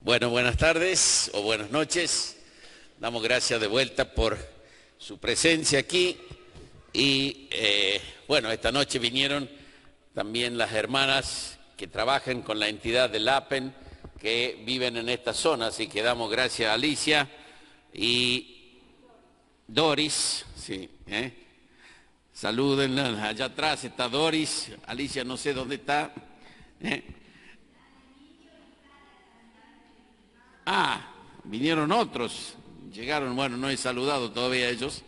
Bueno, buenas tardes o buenas noches. Damos gracias de vuelta por su presencia aquí. Y bueno, esta noche vinieron también las hermanas que trabajan con la entidad del APEN, que viven en esta zona, así que damos gracias a Alicia y Doris. Sí, salúdenla, allá atrás está Doris, Alicia no sé dónde está. Vinieron otros, llegaron, bueno, no he saludado todavía a ellos,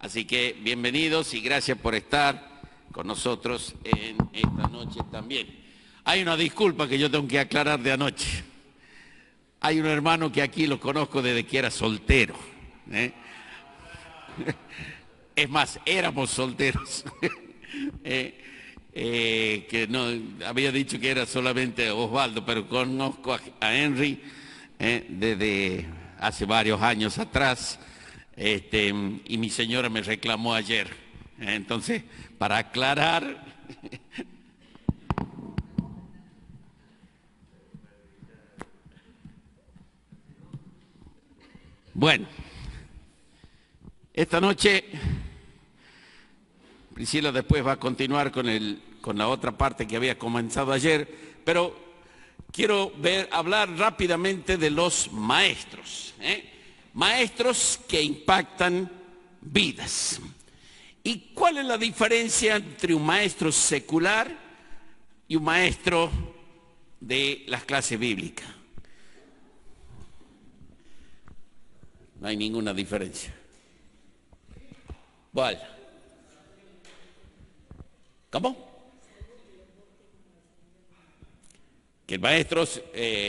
así que bienvenidos y gracias por estar con nosotros en esta noche también. Hay una disculpa que yo tengo que aclarar de anoche. Hay un hermano que aquí lo conozco desde que era soltero. Es más, éramos solteros. Que no había dicho que era solamente Osvaldo, pero conozco a Henry desde hace varios años atrás, y mi señora me reclamó ayer. Entonces, para aclarar, bueno, esta noche Priscila después va a continuar con la otra parte que había comenzado ayer, pero quiero hablar rápidamente de los maestros, maestros que impactan vidas. ¿Y cuál es la diferencia entre un maestro secular y un maestro de las clases bíblicas? No hay ninguna diferencia. ¿Cuál? ¿Cómo? Que el maestro,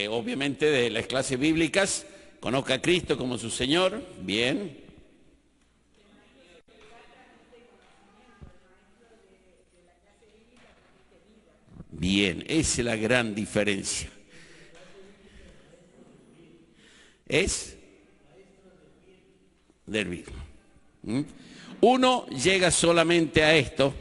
obviamente, de las clases bíblicas, conozca a Cristo como su Señor, bien. Bien, esa es la gran diferencia. Es del bien. Uno llega solamente a esto,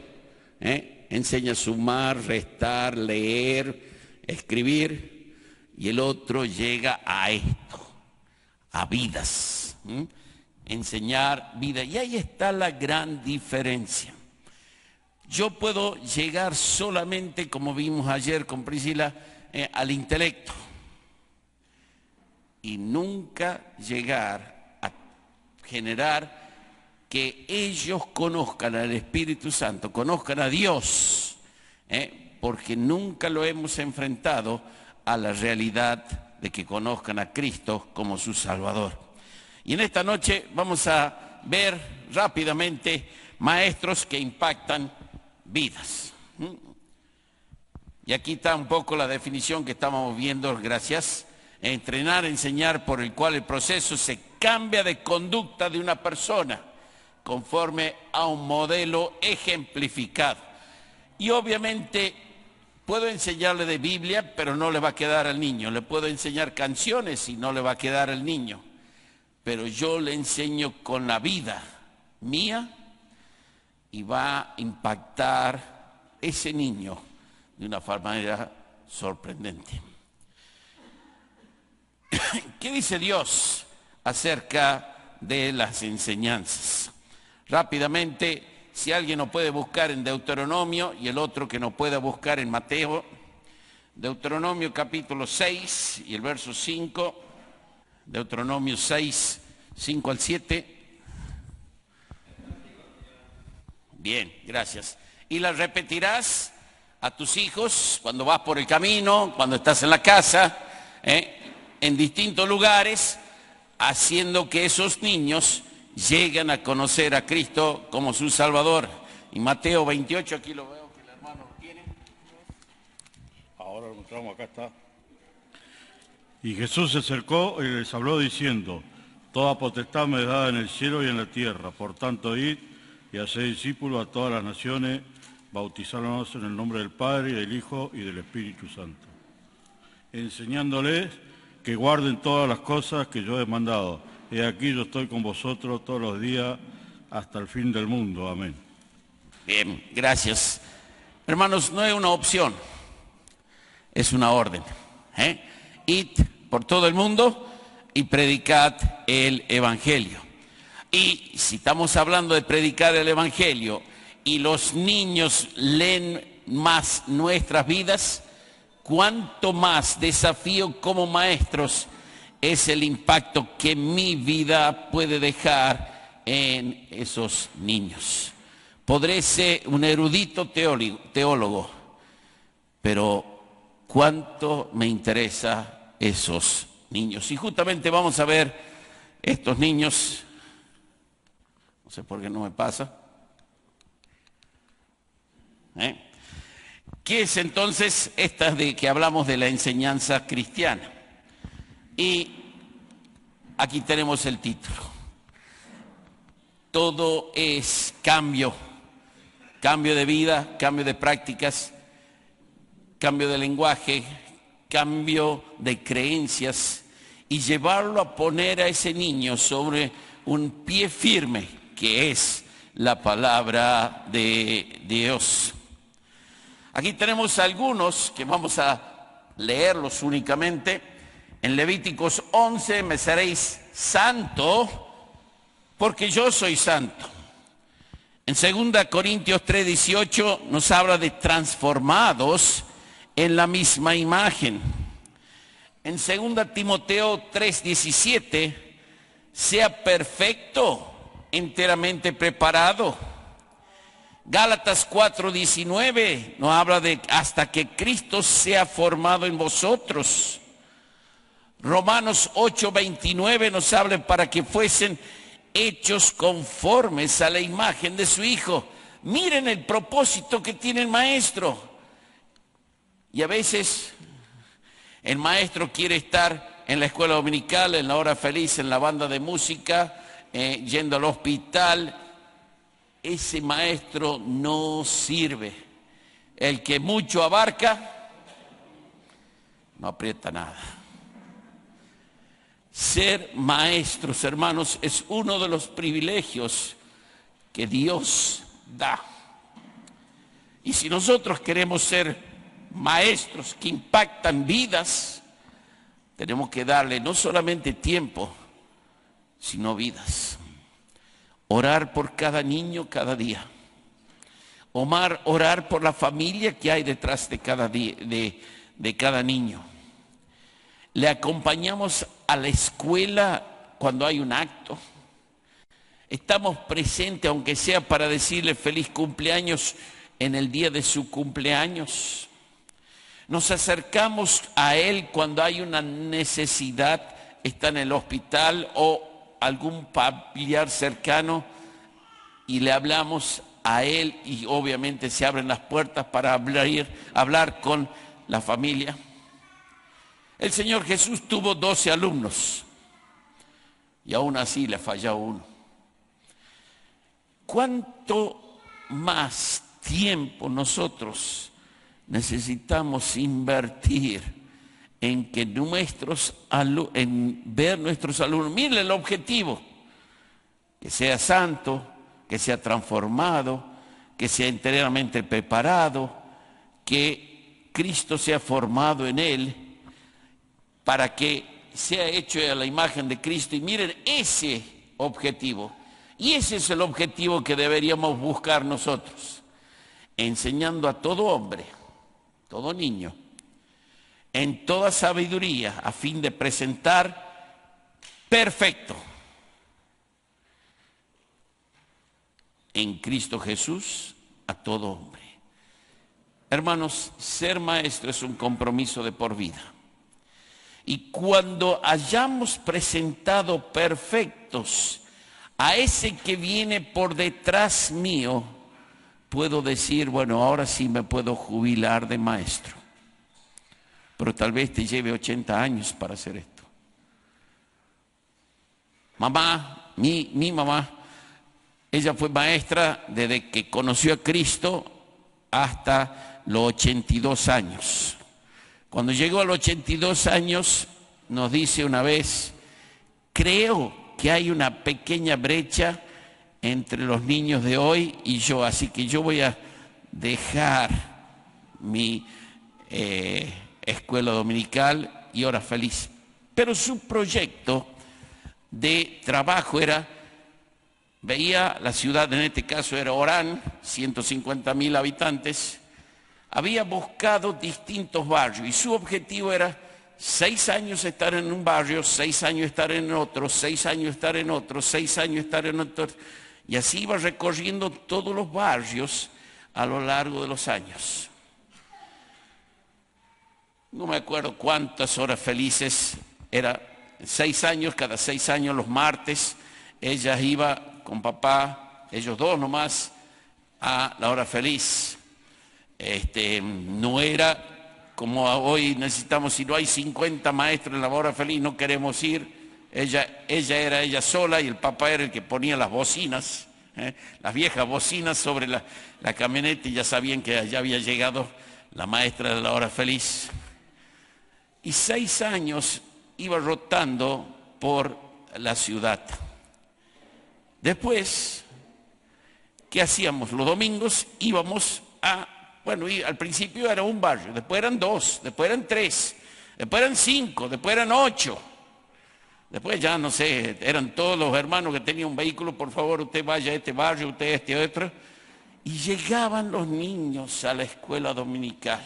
enseña a sumar, restar, leer, escribir, y el otro llega a esto, a vidas, enseñar vida. Y ahí está la gran diferencia. Yo puedo llegar solamente, como vimos ayer con Priscila, al intelecto, y nunca llegar a generar que ellos conozcan al Espíritu Santo, conozcan a Dios, porque nunca lo hemos enfrentado a la realidad de que conozcan a Cristo como su Salvador. Y en esta noche vamos a ver rápidamente maestros que impactan vidas. Y aquí está un poco la definición que estamos viendo, gracias. Entrenar, enseñar, por el cual el proceso se cambia de conducta de una persona conforme a un modelo ejemplificado. Y obviamente puedo enseñarle de Biblia, pero no le va a quedar al niño. Le puedo enseñar canciones y no le va a quedar al niño. Pero yo le enseño con la vida mía y va a impactar ese niño de una manera sorprendente. ¿Qué dice Dios acerca de las enseñanzas? Rápidamente, si alguien no puede buscar en Deuteronomio y el otro que no pueda buscar en Mateo, Deuteronomio capítulo 6 y el verso 5, Deuteronomio 6, 5 al 7. Bien, gracias. Y la repetirás a tus hijos cuando vas por el camino, cuando estás en la casa, en distintos lugares, haciendo que esos niños lleguen a conocer a Cristo como su Salvador. Y Mateo 28, aquí lo veo que el hermano lo tiene. Ahora lo encontramos, acá está. Y Jesús se acercó y les habló diciendo: toda potestad me es dada en el cielo y en la tierra. Por tanto, id y haced discípulos a todas las naciones, bautizándonos en el nombre del Padre, y del Hijo y del Espíritu Santo, enseñándoles que guarden todas las cosas que yo he mandado. He aquí yo estoy con vosotros todos los días hasta el fin del mundo. Amén. Bien, gracias. Hermanos, no es una opción, es una orden. Id por todo el mundo y predicad el Evangelio. Y si estamos hablando de predicar el Evangelio y los niños leen más nuestras vidas, cuánto más desafío como maestros es el impacto que mi vida puede dejar en esos niños. Podré ser un erudito teólogo, pero cuánto me interesa esos niños. Y justamente vamos a ver estos niños, no sé por qué no me pasa. ¿Qué es entonces esta de que hablamos de la enseñanza cristiana? Y aquí tenemos el título. Todo es cambio, cambio de vida, cambio de prácticas, cambio de lenguaje, cambio de creencias y llevarlo a poner a ese niño sobre un pie firme, que es la palabra de Dios. Aquí tenemos algunos que vamos a leerlos únicamente. En Levíticos 11, me seréis santo, porque yo soy santo. En 2 Corintios 3:18 nos habla de transformados en la misma imagen. En 2 Timoteo 3:17, sea perfecto, enteramente preparado. Gálatas 4:19 nos habla de hasta que Cristo sea formado en vosotros. Romanos 8:29 nos habla para que fuesen hechos conformes a la imagen de su Hijo. Miren el propósito que tiene el maestro. Y a veces el maestro quiere estar en la escuela dominical, en la hora feliz, en la banda de música, yendo al hospital. Ese maestro no sirve. El que mucho abarca, no aprieta nada. Ser maestros, hermanos, es uno de los privilegios que Dios da. Y si nosotros queremos ser maestros que impactan vidas, tenemos que darle no solamente tiempo, sino vidas. Orar por cada niño cada día. Orar por la familia que hay detrás de cada día, de cada niño. Le acompañamos a la escuela cuando hay un acto. Estamos presentes, aunque sea para decirle feliz cumpleaños en el día de su cumpleaños. Nos acercamos a él cuando hay una necesidad, está en el hospital o algún familiar cercano, y le hablamos a él y obviamente se abren las puertas para hablar con la familia. El Señor Jesús tuvo 12 alumnos y aún así le falló uno. ¿Cuánto más tiempo nosotros necesitamos invertir en que en ver nuestros alumnos? Miren el objetivo: que sea santo, que sea transformado, que sea enteramente preparado, que Cristo sea formado en él, para que sea hecho a la imagen de Cristo. Y miren ese objetivo. Y ese es el objetivo que deberíamos buscar nosotros, enseñando a todo hombre, todo niño, en toda sabiduría, a fin de presentar perfecto en Cristo Jesús a todo hombre. Hermanos, ser maestro es un compromiso de por vida. Y cuando hayamos presentado perfectos a ese que viene por detrás mío, puedo decir, bueno, ahora sí me puedo jubilar de maestro. Pero tal vez te lleve 80 años para hacer esto. Mamá, mi mamá, ella fue maestra desde que conoció a Cristo hasta los 82 años. Cuando llegó a los 82 años, nos dice una vez, creo que hay una pequeña brecha entre los niños de hoy y yo, así que yo voy a dejar mi escuela dominical y hora feliz. Pero su proyecto de trabajo era, veía la ciudad, en este caso era Orán, 150.000 habitantes, había buscado distintos barrios y su objetivo era 6 años estar en un barrio, 6 años estar en otro, 6 años estar en otro, 6 años estar en otro, y así iba recorriendo todos los barrios a lo largo de los años. No me acuerdo cuántas horas felices, era 6 años, cada 6 años los martes, ella iba con papá, ellos dos nomás, a la hora feliz. No era como hoy necesitamos, si no hay 50 maestros en la hora feliz, no queremos ir. Ella era ella sola y el papá era el que ponía las bocinas, las viejas bocinas sobre la camioneta, y ya sabían que ya había llegado la maestra de la hora feliz. Y 6 años iba rotando por la ciudad. Después, ¿qué hacíamos? Los domingos íbamos al principio era un barrio, después eran 2, después eran 3, después eran 5, después eran 8. Después ya, no sé, eran todos los hermanos que tenían un vehículo, por favor, usted vaya a este barrio, usted a este otro. Y llegaban los niños a la escuela dominical.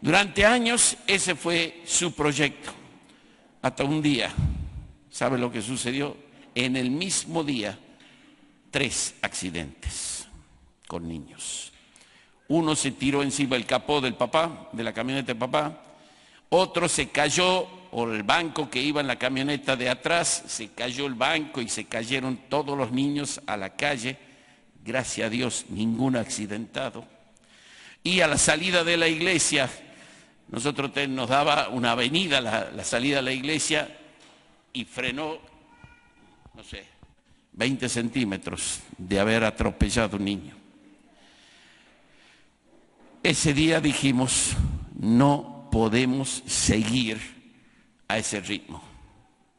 Durante años ese fue su proyecto. Hasta un día, ¿sabe lo que sucedió? En el mismo día, 3 accidentes con niños. Uno se tiró encima del capó del papá, de la camioneta del papá. Otro se cayó por el banco que iba en la camioneta de atrás. Se cayó el banco y se cayeron todos los niños a la calle. Gracias a Dios, ningún accidentado. Y a la salida de la iglesia, nosotros nos daba una avenida la salida de la iglesia y frenó, no sé, 20 centímetros de haber atropellado a un niño. Ese día dijimos, no podemos seguir a ese ritmo.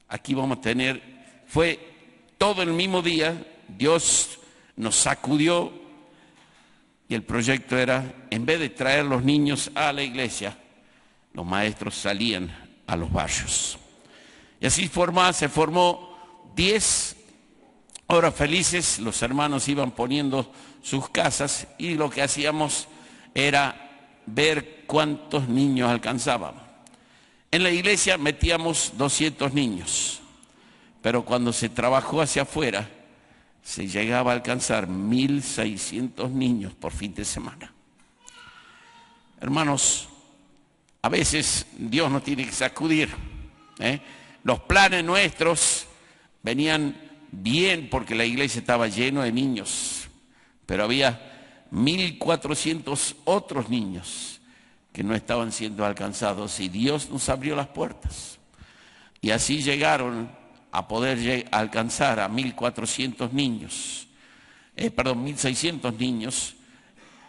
Aquí vamos a tener, fue todo el mismo día, Dios nos sacudió y el proyecto era, en vez de traer los niños a la iglesia, los maestros salían a los barrios. Y así se formó 10 horas felices, los hermanos iban poniendo sus casas y lo que hacíamos era ver cuántos niños alcanzábamos. En la iglesia metíamos 200 niños, pero cuando se trabajó hacia afuera, se llegaba a alcanzar 1.600 niños por fin de semana. Hermanos, a veces Dios nos tiene que sacudir. Los planes nuestros venían bien porque la iglesia estaba llena de niños, pero había 1.400 otros niños que no estaban siendo alcanzados y Dios nos abrió las puertas. Y así llegaron a poder alcanzar a 1.400 niños, 1.600 niños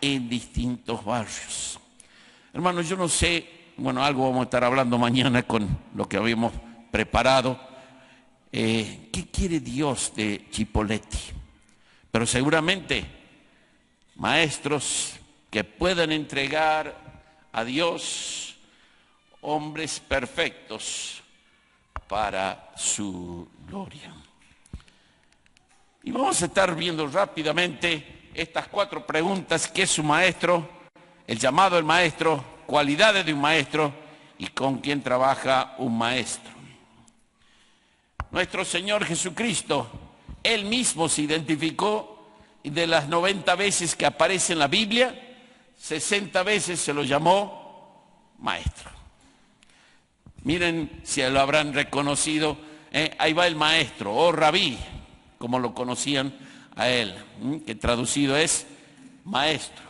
en distintos barrios. Hermanos, yo no sé, algo vamos a estar hablando mañana con lo que habíamos preparado. ¿Qué quiere Dios de Chipoleti? Pero seguramente maestros que puedan entregar a Dios hombres perfectos para su gloria. Y vamos a estar viendo rápidamente estas 4 preguntas: ¿qué es un maestro? El llamado del maestro, cualidades de un maestro y con quién trabaja un maestro. Nuestro Señor Jesucristo, Él mismo se identificó, y de las 90 veces que aparece en la Biblia, 60 veces se lo llamó maestro. Miren si lo habrán reconocido, ahí va el maestro, o rabí, como lo conocían a él, que traducido es maestro.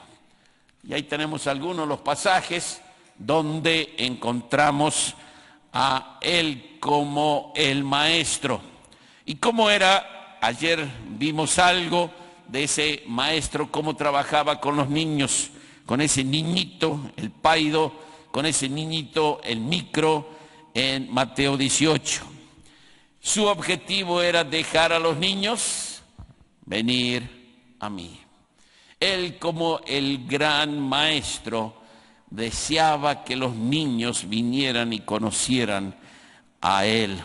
Y ahí tenemos algunos de los pasajes donde encontramos a él como el maestro. ¿Y cómo era? Ayer vimos algo de ese maestro, cómo trabajaba con los niños, con ese niñito, el paido, con ese niñito, el micro, en Mateo 18. Su objetivo era dejar a los niños venir a mí. Él, como el gran maestro, deseaba que los niños vinieran y conocieran a Él.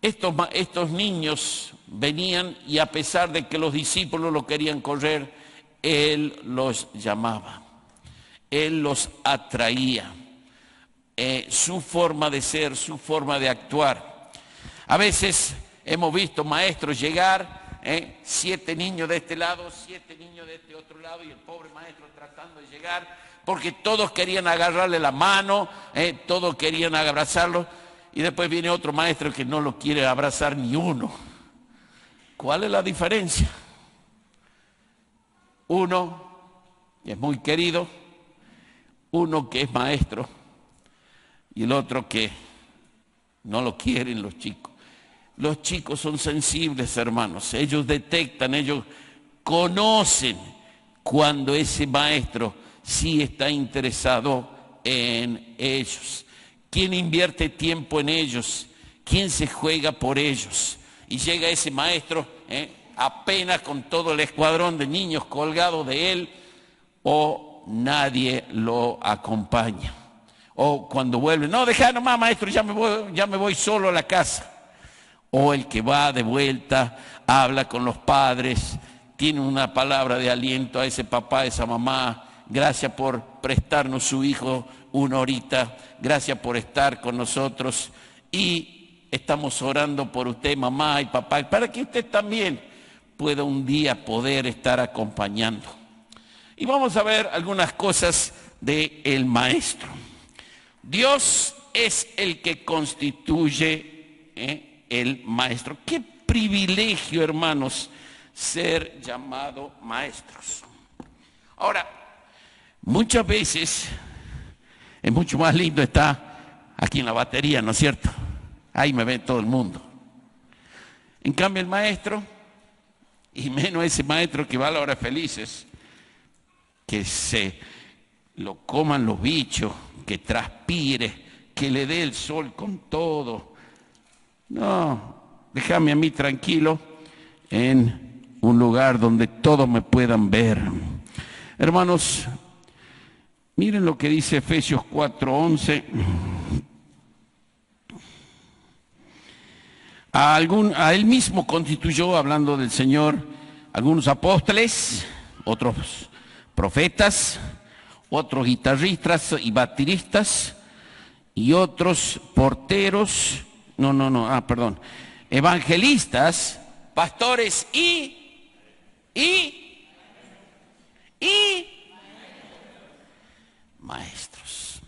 Estos niños venían y a pesar de que los discípulos lo querían correr, Él los llamaba, Él los atraía. Su forma de ser, su forma de actuar. A veces hemos visto maestros llegar, 7 niños de este lado, 7 niños de este otro lado y el pobre maestro tratando de llegar porque todos querían agarrarle la mano, todos querían abrazarlo y después viene otro maestro que no lo quiere abrazar ni uno. ¿Cuál es la diferencia? Uno que es muy querido, uno que es maestro y el otro que no lo quieren los chicos. Los chicos son sensibles, hermanos. Ellos detectan, ellos conocen cuando ese maestro sí está interesado en ellos. ¿Quién invierte tiempo en ellos? ¿Quién se juega por ellos? Y llega ese maestro, apenas con todo el escuadrón de niños colgados de él, o nadie lo acompaña. O cuando vuelve, no, deja nomás maestro, ya me voy solo a la casa. O el que va de vuelta, habla con los padres, tiene una palabra de aliento a ese papá, a esa mamá. Gracias por prestarnos su hijo una horita, gracias por estar con nosotros. Y estamos orando por usted, mamá y papá, para que usted también pueda un día poder estar acompañando. Y vamos a ver algunas cosas del maestro. Dios es el que constituye el maestro. Qué privilegio, hermanos, ser llamados maestros. Ahora, muchas veces es mucho más lindo estar aquí en la batería, ¿no es cierto? Ahí me ve todo el mundo. En cambio el maestro, y menos ese maestro que va a la hora felices, que se lo coman los bichos, que transpire, que le dé el sol con todo. No, déjame a mí tranquilo en un lugar donde todos me puedan ver. Hermanos, miren lo que dice Efesios 4:11. A él mismo constituyó, hablando del Señor, algunos apóstoles, otros profetas, otros guitarristas y bateristas, y otros porteros, evangelistas, pastores y maestros.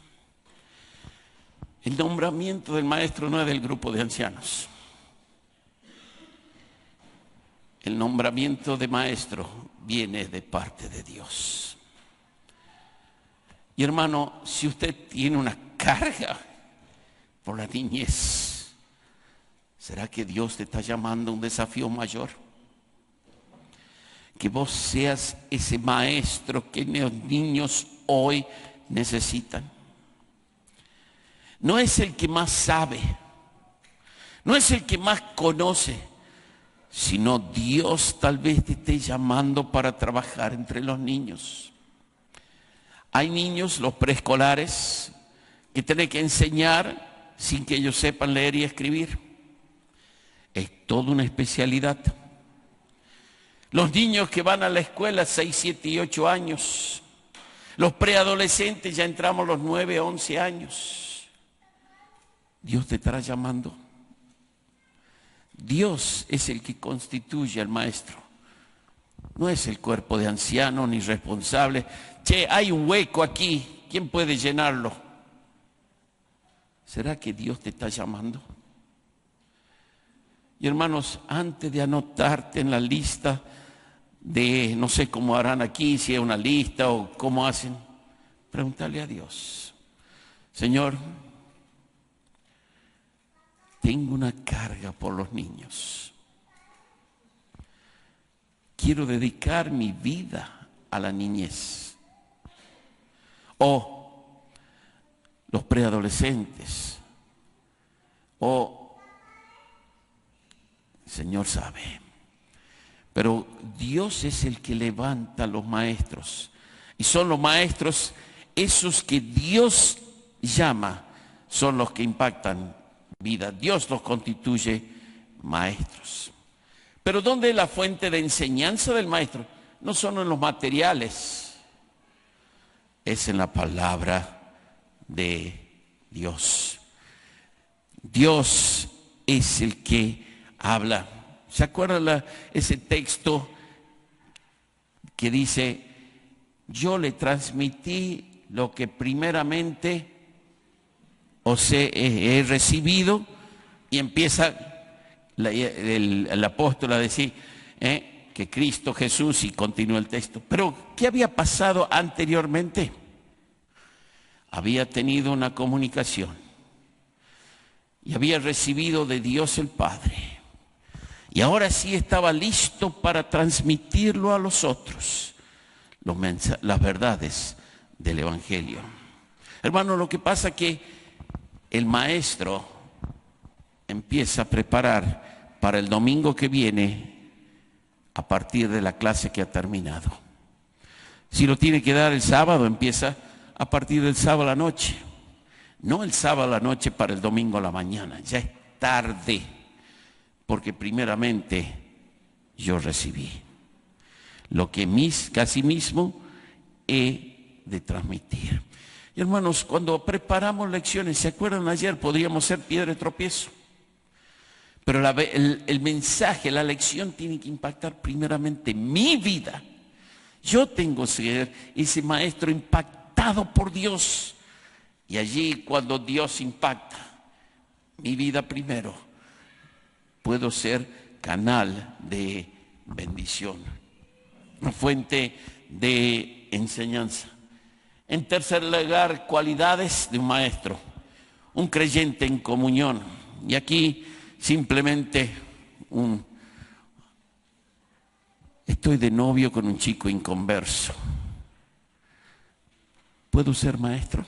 El nombramiento del maestro no es del grupo de ancianos. El nombramiento de maestro viene de parte de Dios. Y hermano, si usted tiene una carga por la niñez, ¿será que Dios te está llamando a un desafío mayor? Que vos seas ese maestro que los niños hoy necesitan. No es el que más sabe, no es el que más conoce, sino Dios tal vez te esté llamando para trabajar entre los niños. Hay niños, los preescolares, que tienen que enseñar sin que ellos sepan leer y escribir. Es toda una especialidad. Los niños que van a la escuela 6, 7 y 8 años. Los preadolescentes ya entramos a los 9, 11 años. Dios te estará llamando. Dios es el que constituye al maestro. No es el cuerpo de ancianos ni responsable. Che, hay un hueco aquí, ¿quién puede llenarlo? ¿Será que Dios te está llamando? Y hermanos, antes de anotarte en la lista de, no sé cómo harán aquí, si es una lista o cómo hacen, pregúntale a Dios. Señor, tengo una carga por los niños. Quiero dedicar mi vida a la niñez. O los preadolescentes. O el Señor sabe. Pero Dios es el que levanta a los maestros. Y son los maestros esos que Dios llama son los que impactan vida. Dios los constituye maestros. Pero ¿dónde es la fuente de enseñanza del maestro? No son en los materiales, es en la palabra de Dios. Dios es el que habla. ¿Se acuerdan ese texto que dice, yo le transmití lo que primeramente he recibido? Y empieza el apóstol a decir que Cristo Jesús, y continúa el texto. Pero ¿qué había pasado anteriormente? Había tenido una comunicación y había recibido de Dios el Padre. Y ahora sí estaba listo para transmitirlo a los otros, las verdades del Evangelio. Hermano, lo que pasa es que el maestro empieza a preparar para el domingo que viene a partir de la clase que ha terminado. Si lo tiene que dar el sábado, empieza a partir del sábado a la noche. No el sábado a la noche para el domingo a la mañana, ya es tarde, porque primeramente yo recibí lo que casi mismo he de transmitir. Y hermanos, cuando preparamos lecciones, ¿se acuerdan ayer? Podríamos ser piedra de tropiezo. Pero el mensaje, la lección tiene que impactar primeramente mi vida. Yo tengo que ser ese maestro impactado por Dios. Y allí, cuando Dios impacta mi vida primero, puedo ser canal de bendición, una fuente de enseñanza. En tercer lugar, cualidades de un maestro, un creyente en comunión. Y aquí simplemente estoy de novio con un chico inconverso. ¿Puedo ser maestro?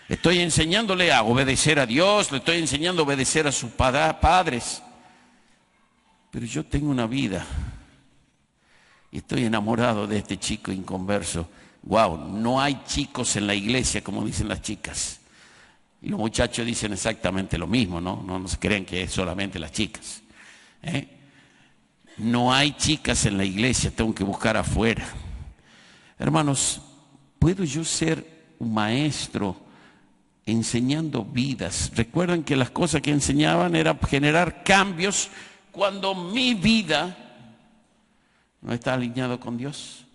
Estoy enseñándole a obedecer a Dios, le estoy enseñando a obedecer a sus padres. Pero yo tengo una vida y estoy enamorado de este chico inconverso. Wow, no hay chicos en la iglesia, como dicen las chicas. Y los muchachos dicen exactamente lo mismo, ¿no? No se crean que es solamente las chicas. No hay chicas en la iglesia, tengo que buscar afuera. Hermanos, ¿puedo yo ser un maestro enseñando vidas? Recuerden que las cosas que enseñaban era generar cambios cuando mi vida no está alineado con Dios.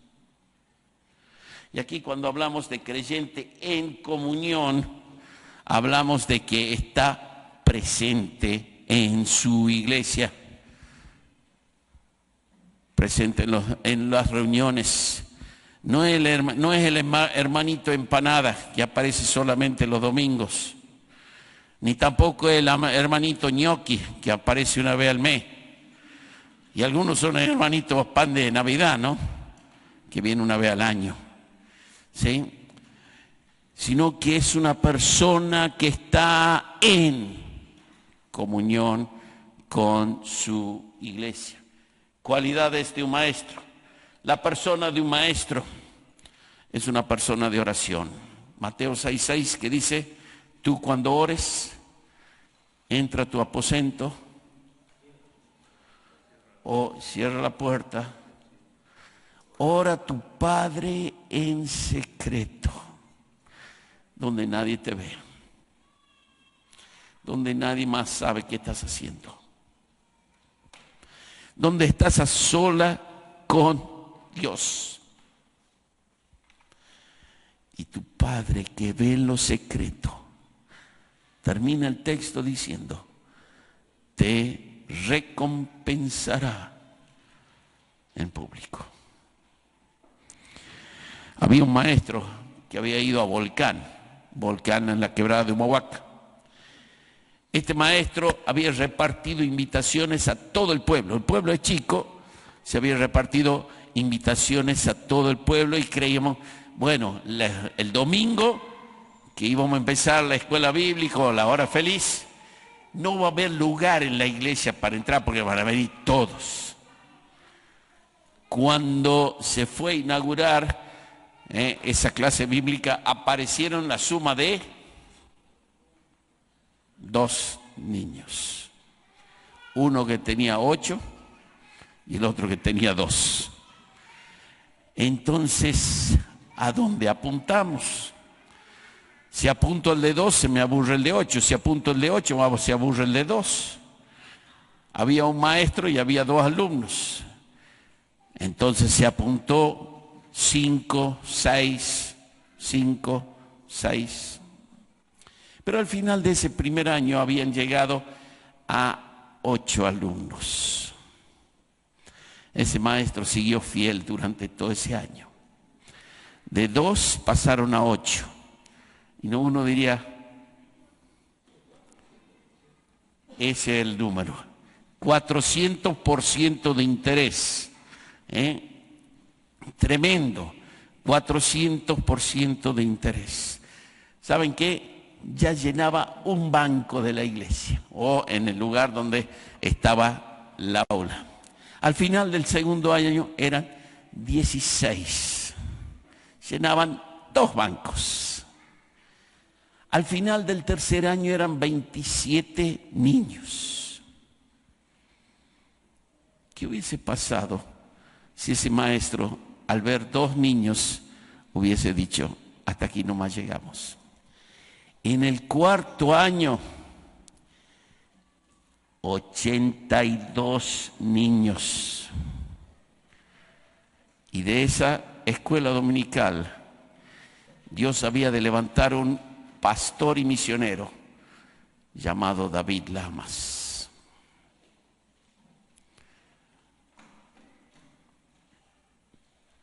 Y aquí, cuando hablamos de creyente en comunión, hablamos de que está presente en su iglesia, presente en las reuniones. No es el hermanito empanada que aparece solamente los domingos, ni tampoco el hermanito ñoqui que aparece una vez al mes. Y algunos son hermanitos pan de Navidad, ¿no? Que viene una vez al año. ¿Sí? Sino que es una persona que está en comunión con su iglesia. Cualidades de un maestro. La persona de un maestro es una persona de oración. Mateo 6:6, que dice, tú cuando ores, entra a tu aposento o cierra la puerta, ora a tu Padre en secreto, donde nadie te ve, donde nadie más sabe qué estás haciendo, donde estás a sola con Dios. Y tu Padre que ve en lo secreto, termina el texto diciendo, te recompensará en público. Había un maestro que había ido a Volcán en la quebrada de Humahuaca. Este maestro había repartido invitaciones a todo el pueblo. El pueblo es chico, se había repartido invitaciones a todo el pueblo y creíamos, bueno, el domingo que íbamos a empezar la escuela bíblica o la hora feliz, no va a haber lugar en la iglesia para entrar porque van a venir todos. Cuando se fue a inaugurar esa clase bíblica, aparecieron la suma de 2 niños. Uno que tenía 8 y el otro que tenía 2. Entonces, ¿a dónde apuntamos? Si apunto el de 2, se me aburre el de 8. Si apunto el de 8, se aburre el de 2. Había un maestro y había 2 alumnos. Entonces se apuntó 5, 6, 5, 6. Pero al final de ese primer año habían llegado a 8 alumnos. Ese maestro siguió fiel durante todo ese año. De 2 pasaron a 8. Y uno diría, ese es el número. 400% de interés. Tremendo. 400% de interés. ¿Saben qué? Ya llenaba un banco de la iglesia o en el lugar donde estaba la aula. Al final del segundo año eran 16. Llenaban 2 bancos. Al final del tercer año eran 27 niños. ¿Qué hubiese pasado si ese maestro, al ver 2 niños, hubiese dicho, hasta aquí nomás llegamos? En el cuarto año, 82 niños. Y de esa escuela dominical, Dios había de levantar un pastor y misionero llamado David Lamas.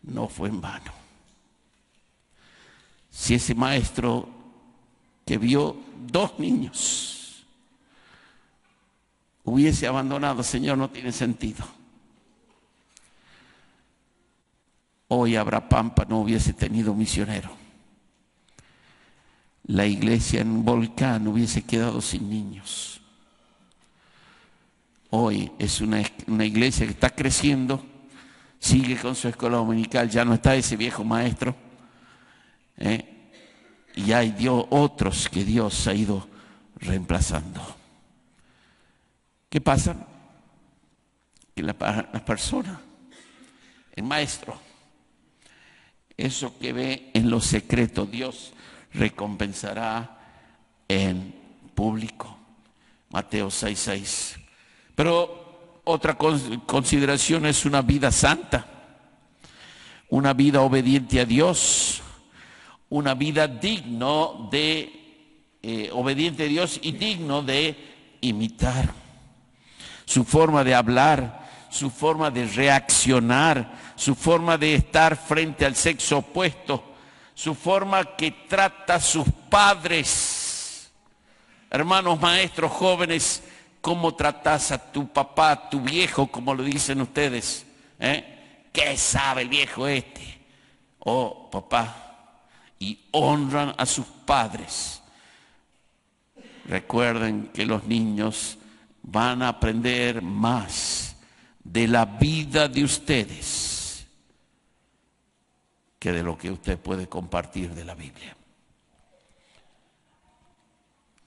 No fue en vano. Si ese maestro que vio 2 niños hubiese abandonado, Señor, no tiene sentido. Hoy Abrapampa no hubiese tenido misionero. La iglesia en Volcán hubiese quedado sin niños. Hoy es una iglesia que está creciendo, sigue con su escuela dominical, ya no está ese viejo maestro. Y hay otros que Dios ha ido reemplazando. ¿Qué pasa? Que la persona, el maestro, eso que ve en lo secreto, Dios recompensará en público. Mateo 6:6. Pero otra consideración es una vida santa, una vida obediente a Dios, una vida digno de obediente a Dios y digno de imitar. Su forma de hablar, su forma de reaccionar, su forma de estar frente al sexo opuesto, su forma que trata a sus padres. Hermanos, maestros, jóvenes, ¿cómo tratás a tu papá, a tu viejo, como lo dicen ustedes? ¿Qué sabe el viejo este? Oh, papá. Y honran a sus padres. Recuerden que los niños van a aprender más de la vida de ustedes que de lo que usted puede compartir de la Biblia.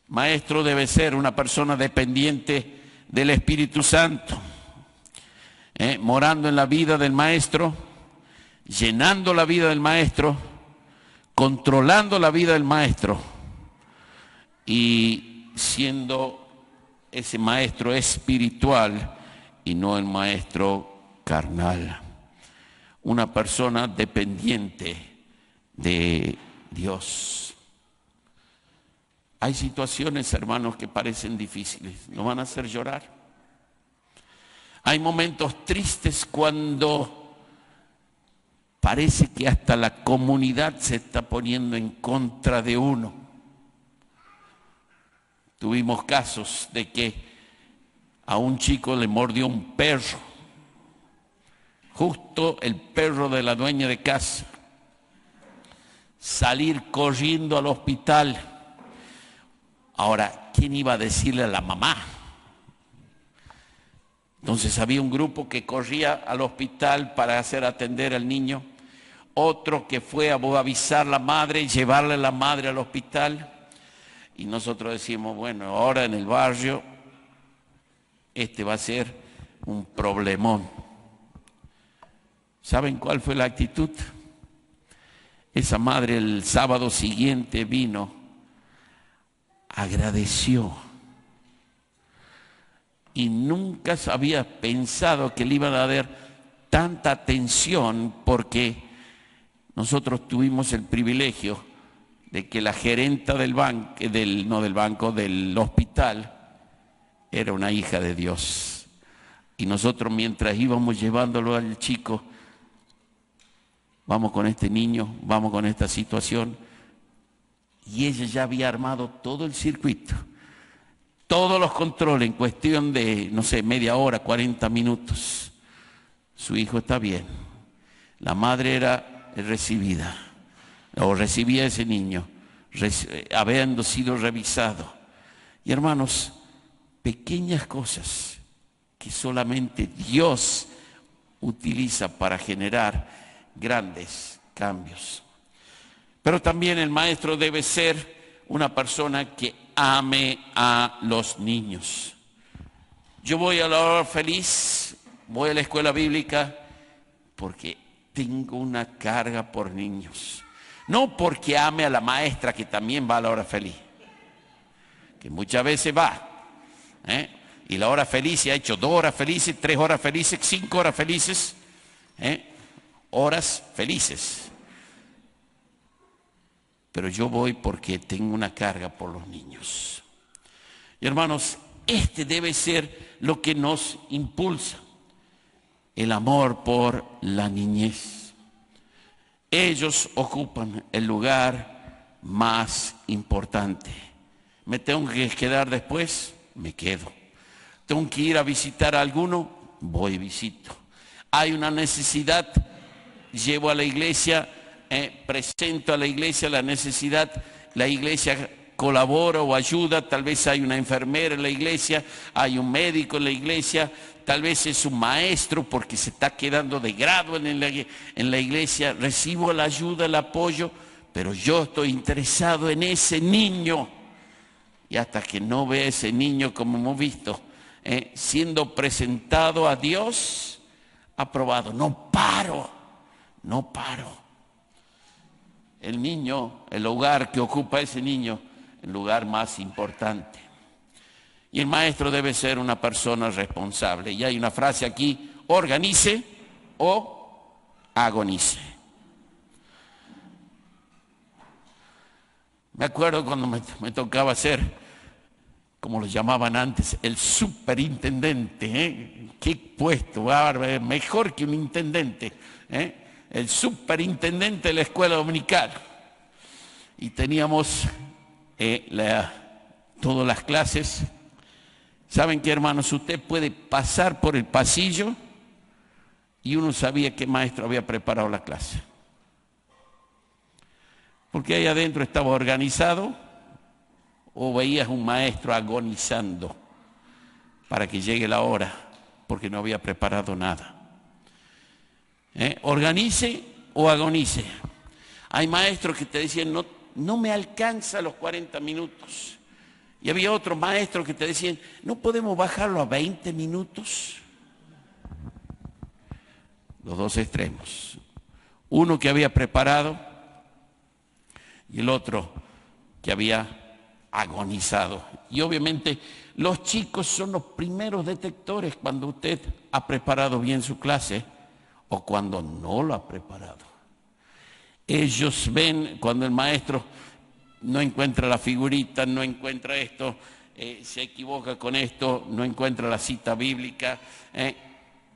Maestro debe ser una persona dependiente del Espíritu Santo, morando en la vida del maestro, llenando la vida del maestro, controlando la vida del maestro y siendo ese maestro espiritual y no el maestro carnal. Una persona dependiente de Dios. Hay situaciones, hermanos, que parecen difíciles, nos van a hacer llorar. Hay momentos tristes cuando parece que hasta la comunidad se está poniendo en contra de uno. Tuvimos casos de que a un chico le mordió un perro, justo el perro de la dueña de casa. Salir corriendo al hospital. Ahora, ¿quién iba a decirle a la mamá? Entonces había un grupo que corría al hospital para hacer atender al niño, otro que fue a avisar a la madre, llevarle a la madre al hospital, y nosotros decimos, bueno, ahora en el barrio este va a ser un problemón. ¿Saben cuál fue la actitud? Esa madre el sábado siguiente vino, agradeció, y nunca había pensado que le iban a dar tanta atención, porque nosotros tuvimos el privilegio de que la gerenta del hospital era una hija de Dios. Y nosotros, mientras íbamos llevándolo al chico, vamos con este niño, vamos con esta situación, y ella ya había armado todo el circuito, todos los controles en cuestión de, no sé, media hora, 40 minutos. Su hijo está bien. La madre era recibida, o recibía a ese niño, habiendo sido revisado. Y hermanos, pequeñas cosas que solamente Dios utiliza para generar grandes cambios. Pero también el maestro debe ser una persona que ame a los niños. Yo voy a la hora feliz, voy a la escuela bíblica porque tengo una carga por niños. No porque ame a la maestra que también va a la hora feliz, que muchas veces va, y la hora feliz se ha hecho 2 horas felices, 3 horas felices, 5 horas felices, horas felices. Pero yo voy porque tengo una carga por los niños. Y hermanos, este debe ser lo que nos impulsa, el amor por la niñez. Ellos ocupan el lugar más importante. ¿Me tengo que quedar después? Me quedo. ¿Tengo que ir a visitar a alguno? Voy y visito. Hay una necesidad, llevo a la iglesia, presento a la iglesia la necesidad, la iglesia colabora o ayuda, tal vez hay una enfermera en la iglesia, hay un médico en la iglesia, tal vez es un maestro porque se está quedando de grado en la iglesia, recibo la ayuda, el apoyo, pero yo estoy interesado en ese niño, y hasta que no vea a ese niño, como hemos visto, siendo presentado a Dios, aprobado, no paro. El niño, el hogar que ocupa ese niño, el lugar más importante. Y el maestro debe ser una persona responsable. Y hay una frase aquí, organice o agonice. Me acuerdo cuando me tocaba ser, como lo llamaban antes, el superintendente. Qué puesto, bárbaro, mejor que un intendente. El superintendente de la escuela dominical. Y teníamos todas las clases. ¿Saben qué, hermanos? Usted puede pasar por el pasillo y uno sabía qué maestro había preparado la clase. Porque ahí adentro estaba organizado, o veías un maestro agonizando para que llegue la hora, porque no había preparado nada. Organice o agonice. Hay maestros que te decían, no me alcanza los 40 minutos. Y había otros maestros que te decían, ¿no podemos bajarlo a 20 minutos? Los dos extremos. Uno que había preparado y el otro que había agonizado. Y obviamente los chicos son los primeros detectores cuando usted ha preparado bien su clase o cuando no lo ha preparado. Ellos ven cuando el maestro no encuentra la figurita, no encuentra esto, se equivoca con esto, no encuentra la cita bíblica,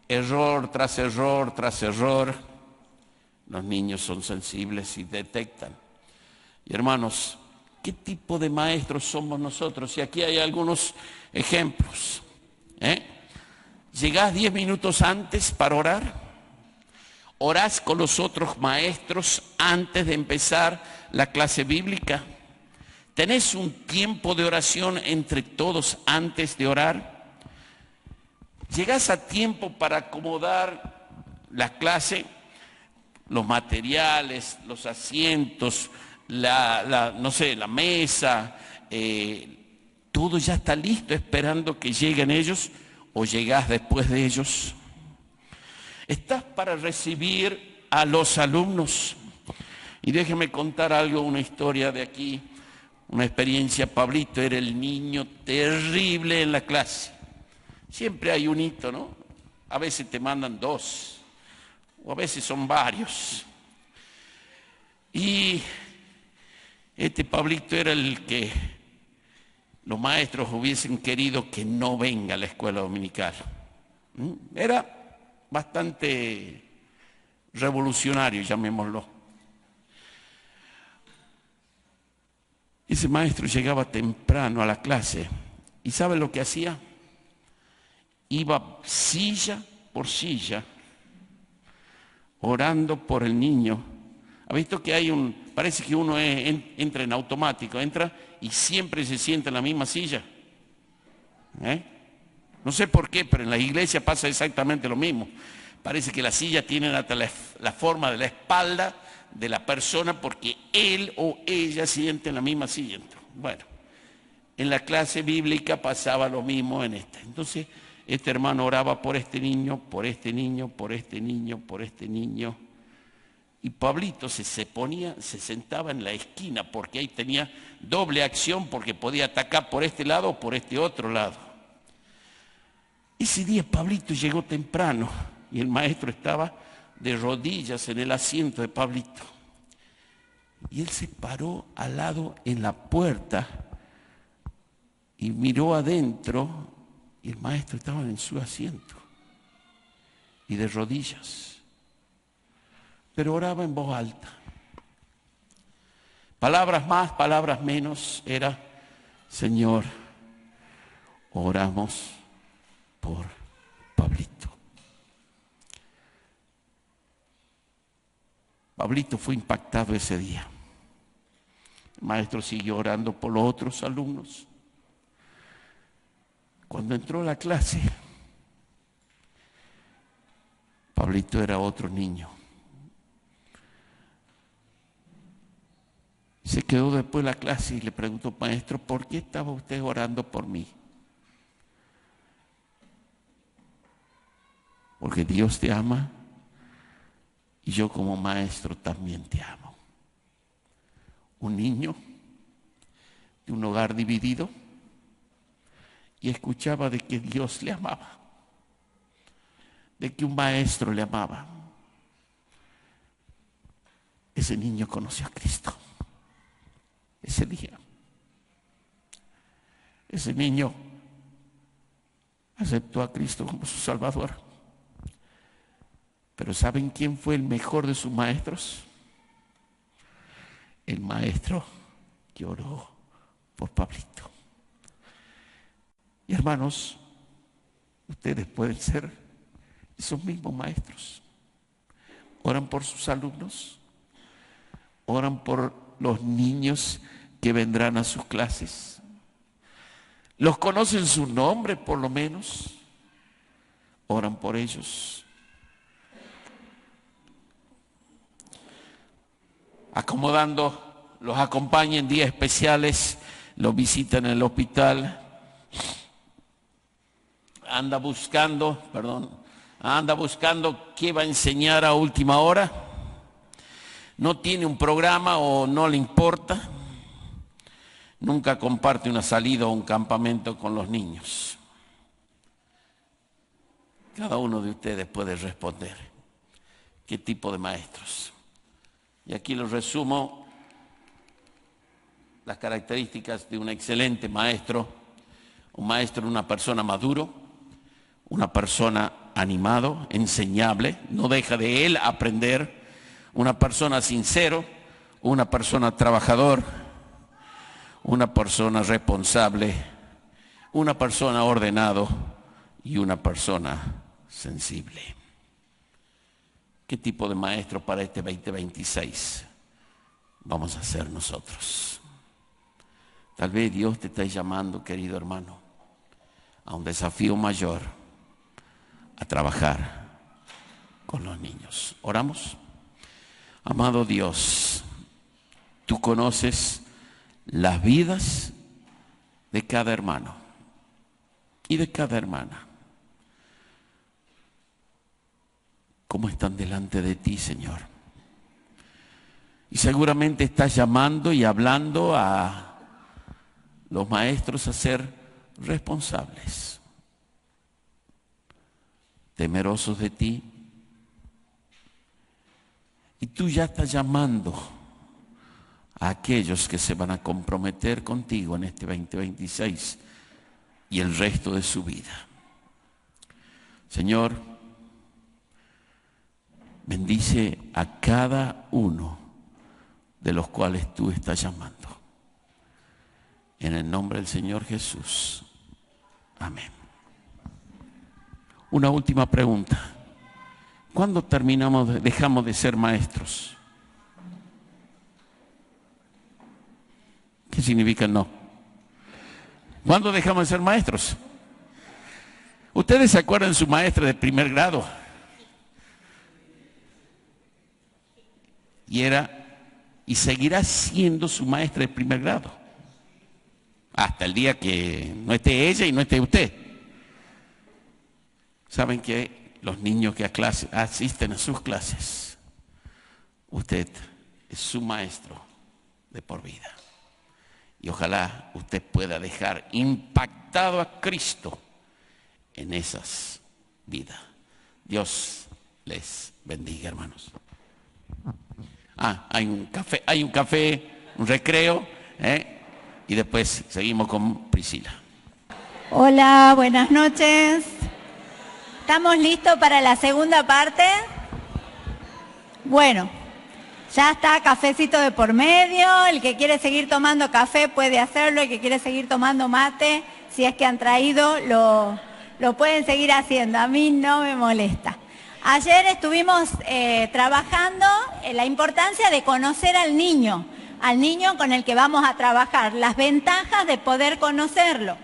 error tras error tras error. Los niños son sensibles y detectan. Y hermanos, ¿qué tipo de maestros somos nosotros? Y aquí hay algunos ejemplos. ¿Llegás 10 minutos antes para orar? ¿Orás con los otros maestros antes de empezar la clase bíblica? ¿Tenés un tiempo de oración entre todos antes de orar? Llegás a tiempo para acomodar la clase, los materiales, los asientos, no sé, la mesa, todo ya está listo esperando que lleguen ellos, o llegás después de ellos. Estás para recibir a los alumnos. Y déjeme contar algo, una historia de aquí, una experiencia. Pablito era el niño terrible en la clase. Siempre hay un hito, ¿no? A veces te mandan 2, o a veces son varios. Y este Pablito era el que los maestros hubiesen querido que no venga a la escuela dominical. Era bastante revolucionario, llamémoslo. Ese maestro llegaba temprano a la clase y ¿sabe lo que hacía? Iba silla por silla orando por el niño. ¿Ha visto que parece que uno entra en automático, entra y siempre se sienta en la misma silla? No sé por qué, pero en la iglesia pasa exactamente lo mismo. Parece que las sillas tienen hasta la forma de la espalda de la persona porque él o ella siente en la misma silla. Bueno, en la clase bíblica pasaba lo mismo en esta. Entonces, este hermano oraba por este niño, por este niño, por este niño, por este niño. Y Pablito se sentaba en la esquina porque ahí tenía doble acción porque podía atacar por este lado o por este otro lado. Ese día Pablito llegó temprano y el maestro estaba de rodillas en el asiento de Pablito. Y él se paró al lado en la puerta y miró adentro y el maestro estaba en su asiento y de rodillas. Pero oraba en voz alta. Palabras más, palabras menos, era: Señor, oramos por Pablito. Pablito fue impactado ese día. El maestro siguió orando por los otros alumnos. Cuando entró a la clase, Pablito era otro niño. Se quedó después de la clase y le preguntó: maestro, ¿por qué estaba usted orando por mí? Porque Dios te ama y yo como maestro también te amo. Un niño de un hogar dividido y escuchaba de que Dios le amaba, de que un maestro le amaba. Ese niño conoció a Cristo ese día. Ese niño aceptó a Cristo como su Salvador. Pero ¿saben quién fue el mejor de sus maestros? El maestro que oró por Pablito. Y hermanos, ustedes pueden ser esos mismos maestros. Oran por sus alumnos, oran por los niños que vendrán a sus clases. Los conocen su nombre por lo menos. Oran por ellos. Acomodando, los acompañan en días especiales, los visitan en el hospital. Anda buscando qué va a enseñar a última hora. No tiene un programa o no le importa. Nunca comparte una salida o un campamento con los niños. Cada uno de ustedes puede responder qué tipo de maestros. Y aquí les resumo las características de un excelente maestro. Un maestro es una persona maduro, una persona animado, enseñable, no deja de él aprender, una persona sincero, una persona trabajador, una persona responsable, una persona ordenado y una persona sensible. ¿Qué tipo de maestro para este 2026 vamos a ser nosotros? Tal vez Dios te está llamando, querido hermano, a un desafío mayor, a trabajar con los niños. ¿Oramos? Amado Dios, tú conoces las vidas de cada hermano y de cada hermana. ¿Cómo están delante de ti, Señor? Y seguramente estás llamando y hablando a los maestros a ser responsables, temerosos de ti. Y tú ya estás llamando a aquellos que se van a comprometer contigo en este 2026 y el resto de su vida. Señor, bendice a cada uno de los cuales tú estás llamando. En el nombre del Señor Jesús. Amén. Una última pregunta. ¿Cuándo dejamos de ser maestros? ¿Qué significa no? ¿Cuándo dejamos de ser maestros? ¿Ustedes se acuerdan de su maestra de primer grado? Y seguirá siendo su maestra de primer grado. Hasta el día que no esté ella y no esté usted. ¿Saben que los niños que asisten a sus clases, usted es su maestro de por vida? Y ojalá usted pueda dejar impactado a Cristo en esas vidas. Dios les bendiga, hermanos. Hay un café, un recreo, y después seguimos con Priscila. Hola, buenas noches. ¿Estamos listos para la segunda parte? Bueno, ya está cafecito de por medio. El que quiere seguir tomando café puede hacerlo. El que quiere seguir tomando mate, si es que han traído, lo pueden seguir haciendo. A mí no me molesta. Ayer estuvimos trabajando en la importancia de conocer al niño con el que vamos a trabajar, las ventajas de poder conocerlo.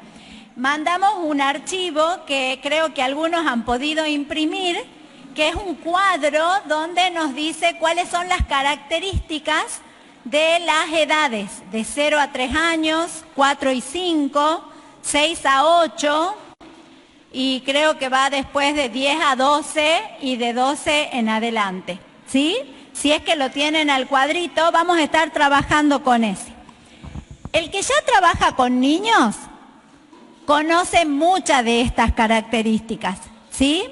Mandamos un archivo que creo que algunos han podido imprimir, que es un cuadro donde nos dice cuáles son las características de las edades, de 0 a 3 años, 4 y 5, 6 a 8, y creo que va después de 10 a 12 y de 12 en adelante, ¿sí? Si es que lo tienen al cuadrito, vamos a estar trabajando con ese. El que ya trabaja con niños conoce muchas de estas características, ¿sí?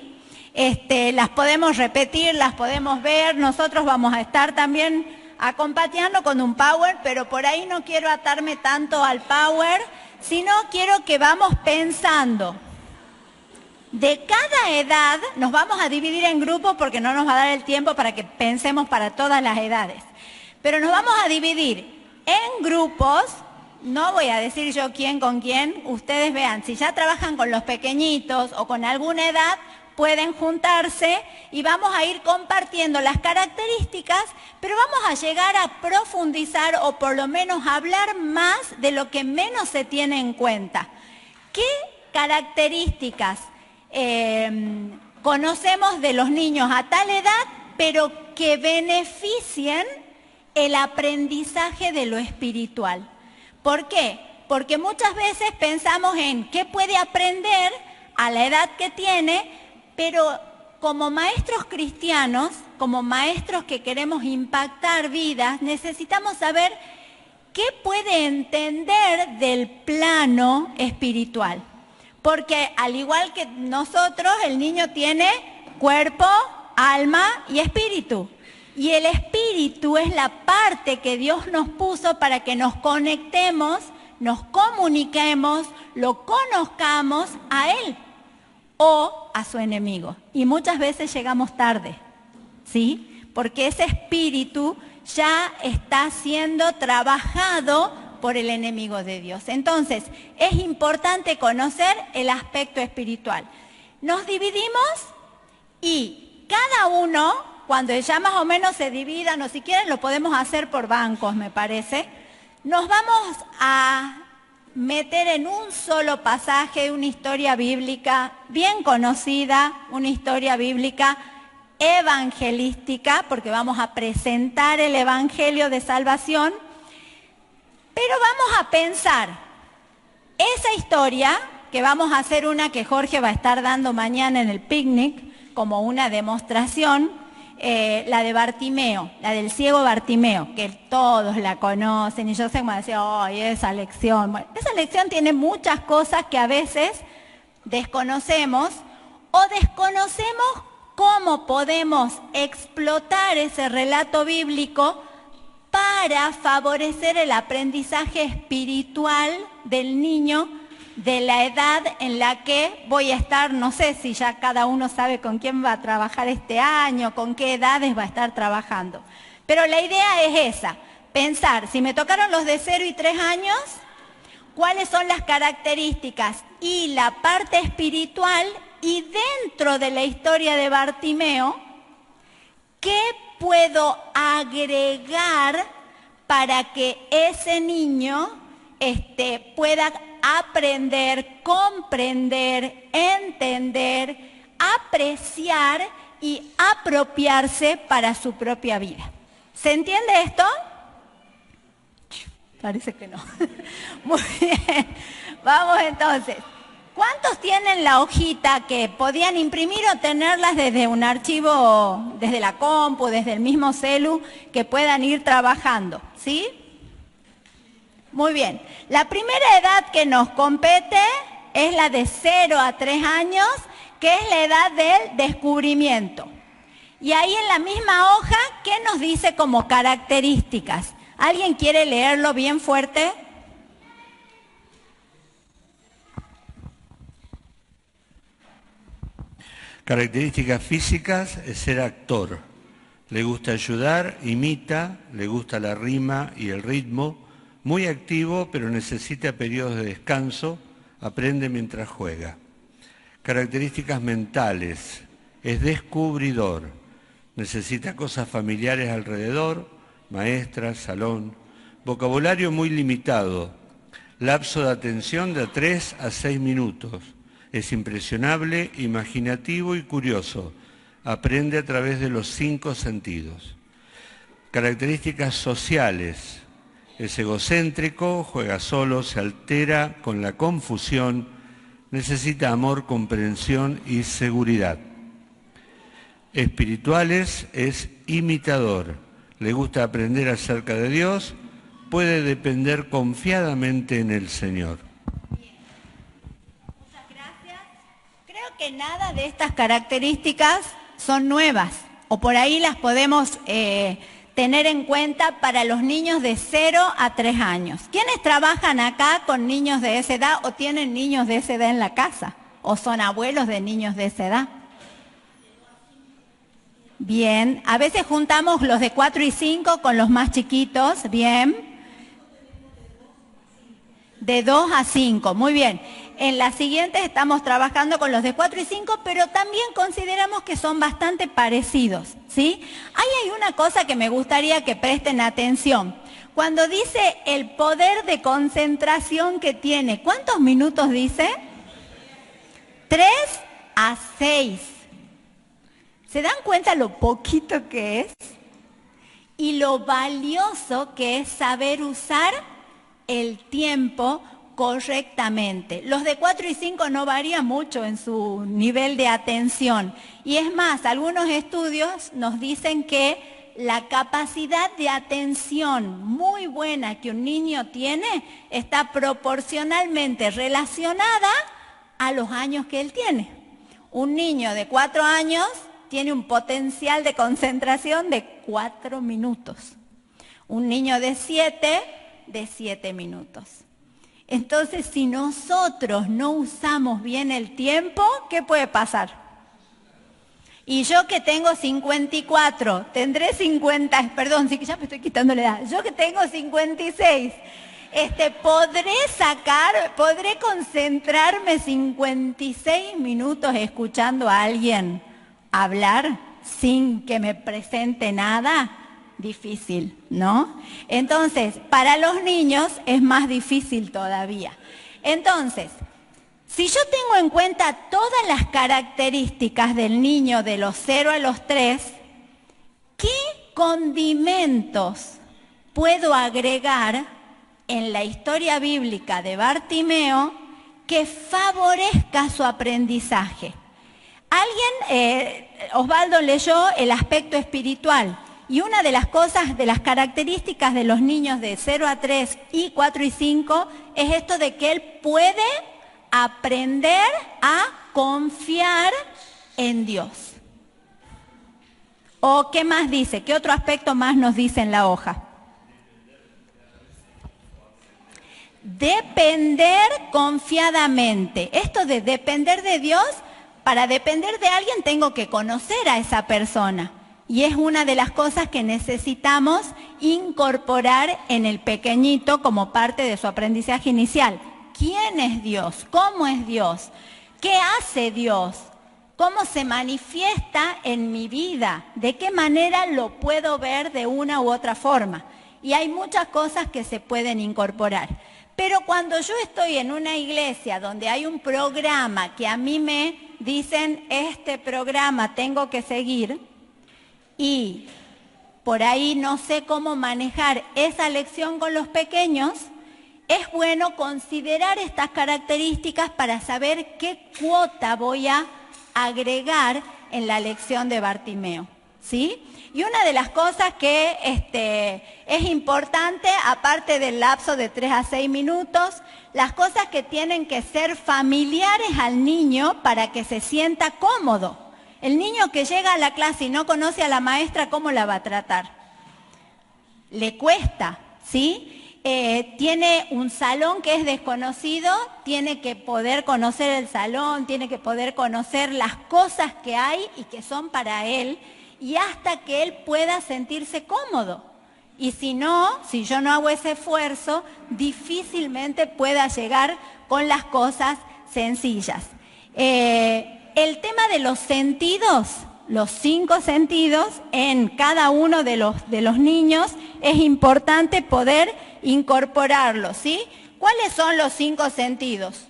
Las podemos repetir, las podemos ver. Nosotros vamos a estar también acompañando con un power, pero por ahí no quiero atarme tanto al power, sino quiero que vamos pensando. De cada edad nos vamos a dividir en grupos porque no nos va a dar el tiempo para que pensemos para todas las edades. Pero nos vamos a dividir en grupos, no voy a decir yo quién con quién, ustedes vean, si ya trabajan con los pequeñitos o con alguna edad, pueden juntarse y vamos a ir compartiendo las características, pero vamos a llegar a profundizar o por lo menos hablar más de lo que menos se tiene en cuenta. ¿Qué características conocemos de los niños a tal edad, pero que beneficien el aprendizaje de lo espiritual? ¿Por qué? Porque muchas veces pensamos en qué puede aprender a la edad que tiene, pero como maestros cristianos, como maestros que queremos impactar vidas, necesitamos saber qué puede entender del plano espiritual. Porque al igual que nosotros, el niño tiene cuerpo, alma y espíritu. Y el espíritu es la parte que Dios nos puso para que nos conectemos, nos comuniquemos, lo conozcamos a Él o a su enemigo. Y muchas veces llegamos tarde, ¿sí? Porque ese espíritu ya está siendo trabajado por el enemigo de Dios. Entonces, es importante conocer el aspecto espiritual. Nos dividimos y cada uno, cuando ya más o menos se dividan, o si quieren lo podemos hacer por bancos, me parece, nos vamos a meter en un solo pasaje una historia bíblica bien conocida, una historia bíblica evangelística, porque vamos a presentar el Evangelio de Salvación, pero vamos a pensar esa historia, que vamos a hacer una que Jorge va a estar dando mañana en el picnic, como una demostración, la de Bartimeo, la del ciego Bartimeo, que todos la conocen, y yo sé cómo decía, ¡ay, esa lección! Bueno, esa lección tiene muchas cosas que a veces desconocemos, o desconocemos cómo podemos explotar ese relato bíblico para favorecer el aprendizaje espiritual del niño de la edad en la que voy a estar. No sé si ya cada uno sabe con quién va a trabajar este año, con qué edades va a estar trabajando. Pero la idea es esa, pensar, si me tocaron los de 0 y 3 años, cuáles son las características y la parte espiritual, y dentro de la historia de Bartimeo, ¿qué puedo agregar para que ese niño pueda aprender, comprender, entender, apreciar y apropiarse para su propia vida? ¿Se entiende esto? Parece que no. Muy bien. Vamos entonces. ¿Cuántos tienen la hojita que podían imprimir o tenerlas desde un archivo, desde la compu, desde el mismo celu, que puedan ir trabajando? ¿Sí? Muy bien. La primera edad que nos compete es la de 0 a 3 años, que es la edad del descubrimiento. Y ahí en la misma hoja, ¿qué nos dice como características? ¿Alguien quiere leerlo bien fuerte? Características físicas es ser actor. Le gusta ayudar, imita, le gusta la rima y el ritmo. Muy activo, pero necesita periodos de descanso. Aprende mientras juega. Características mentales. Es descubridor. Necesita cosas familiares alrededor, maestra, salón. Vocabulario muy limitado. Lapso de atención de 3 a 6 minutos. Es impresionable, imaginativo y curioso. Aprende a través de los 5 sentidos. Características sociales. Es egocéntrico, juega solo, se altera con la confusión, necesita amor, comprensión y seguridad. Espirituales, es imitador. Le gusta aprender acerca de Dios, puede depender confiadamente en el Señor. Que nada de estas características son nuevas, o por ahí las podemos tener en cuenta para los niños de 0 a 3 años. ¿Quiénes trabajan acá con niños de esa edad o tienen niños de esa edad en la casa? ¿O son abuelos de niños de esa edad? Bien, a veces juntamos los de 4 y 5 con los más chiquitos, bien. De 2 a 5, muy bien. En las siguientes estamos trabajando con los de 4 y 5, pero también consideramos que son bastante parecidos, ¿sí? Ahí hay una cosa que me gustaría que presten atención. Cuando dice el poder de concentración que tiene, ¿cuántos minutos dice? 3 a 6. ¿Se dan cuenta lo poquito que es? Y lo valioso que es saber usar el tiempo correctamente. Los de 4 y 5 no varían mucho en su nivel de atención. Y es más, algunos estudios nos dicen que la capacidad de atención muy buena que un niño tiene está proporcionalmente relacionada a los años que él tiene. Un niño de 4 años tiene un potencial de concentración de 4 minutos. Un niño de 7, de 7 minutos. Entonces, si nosotros no usamos bien el tiempo, ¿qué puede pasar? Y yo que tengo 54, tendré 50, perdón, sí que ya me estoy quitando la edad. Yo que tengo 56, podré concentrarme 56 minutos escuchando a alguien hablar sin que me presente nada. difícil, ¿no? Entonces, para los niños es más difícil todavía. Entonces, si yo tengo en cuenta todas las características del niño de los 0 a los 3, ¿qué condimentos puedo agregar en la historia bíblica de Bartimeo que favorezca su aprendizaje? Osvaldo leyó el aspecto espiritual, y una de las cosas, de las características de los niños de 0 a 3 y 4 y 5 es esto de que él puede aprender a confiar en Dios. ¿O qué más dice? ¿Qué otro aspecto más nos dice en la hoja? Depender confiadamente. Esto de depender de Dios, para depender de alguien tengo que conocer a esa persona. Y es una de las cosas que necesitamos incorporar en el pequeñito como parte de su aprendizaje inicial. ¿Quién es Dios? ¿Cómo es Dios? ¿Qué hace Dios? ¿Cómo se manifiesta en mi vida? ¿De qué manera lo puedo ver de una u otra forma? Y hay muchas cosas que se pueden incorporar. Pero cuando yo estoy en una iglesia donde hay un programa que a mí me dicen, este programa tengo que seguir, y por ahí no sé cómo manejar esa lección con los pequeños, es bueno considerar estas características para saber qué cuota voy a agregar en la lección de Bartimeo, ¿sí? Y una de las cosas que es importante, aparte del lapso de 3 a 6 minutos, las cosas que tienen que ser familiares al niño para que se sienta cómodo. El niño que llega a la clase y no conoce a la maestra, ¿cómo la va a tratar? Le cuesta, ¿sí? Tiene un salón que es desconocido, tiene que poder conocer el salón, tiene que poder conocer las cosas que hay y que son para él, y hasta que él pueda sentirse cómodo. Y si no, si yo no hago ese esfuerzo, difícilmente pueda llegar con las cosas sencillas. El tema de los sentidos, los 5 sentidos en cada uno de los niños, es importante poder incorporarlos, ¿sí? ¿Cuáles son los 5 sentidos?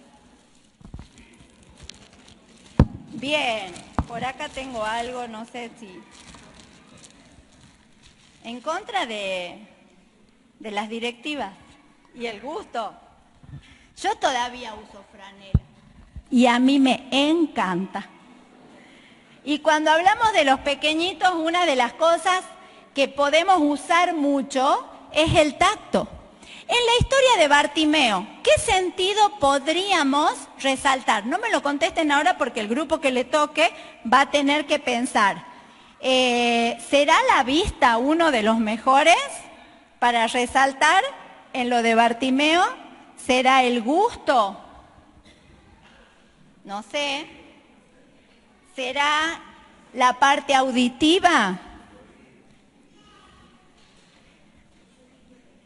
Bien, por acá tengo algo, no sé si... En contra de las directivas y el gusto. Yo todavía uso franela y a mí me encanta. Y cuando hablamos de los pequeñitos, una de las cosas que podemos usar mucho es el tacto. En la historia de Bartimeo, ¿qué sentido podríamos resaltar? No me lo contesten ahora porque el grupo que le toque va a tener que pensar. ¿Será la vista uno de los mejores para resaltar en lo de Bartimeo? ¿Será el gusto? No sé. ¿Será la parte auditiva?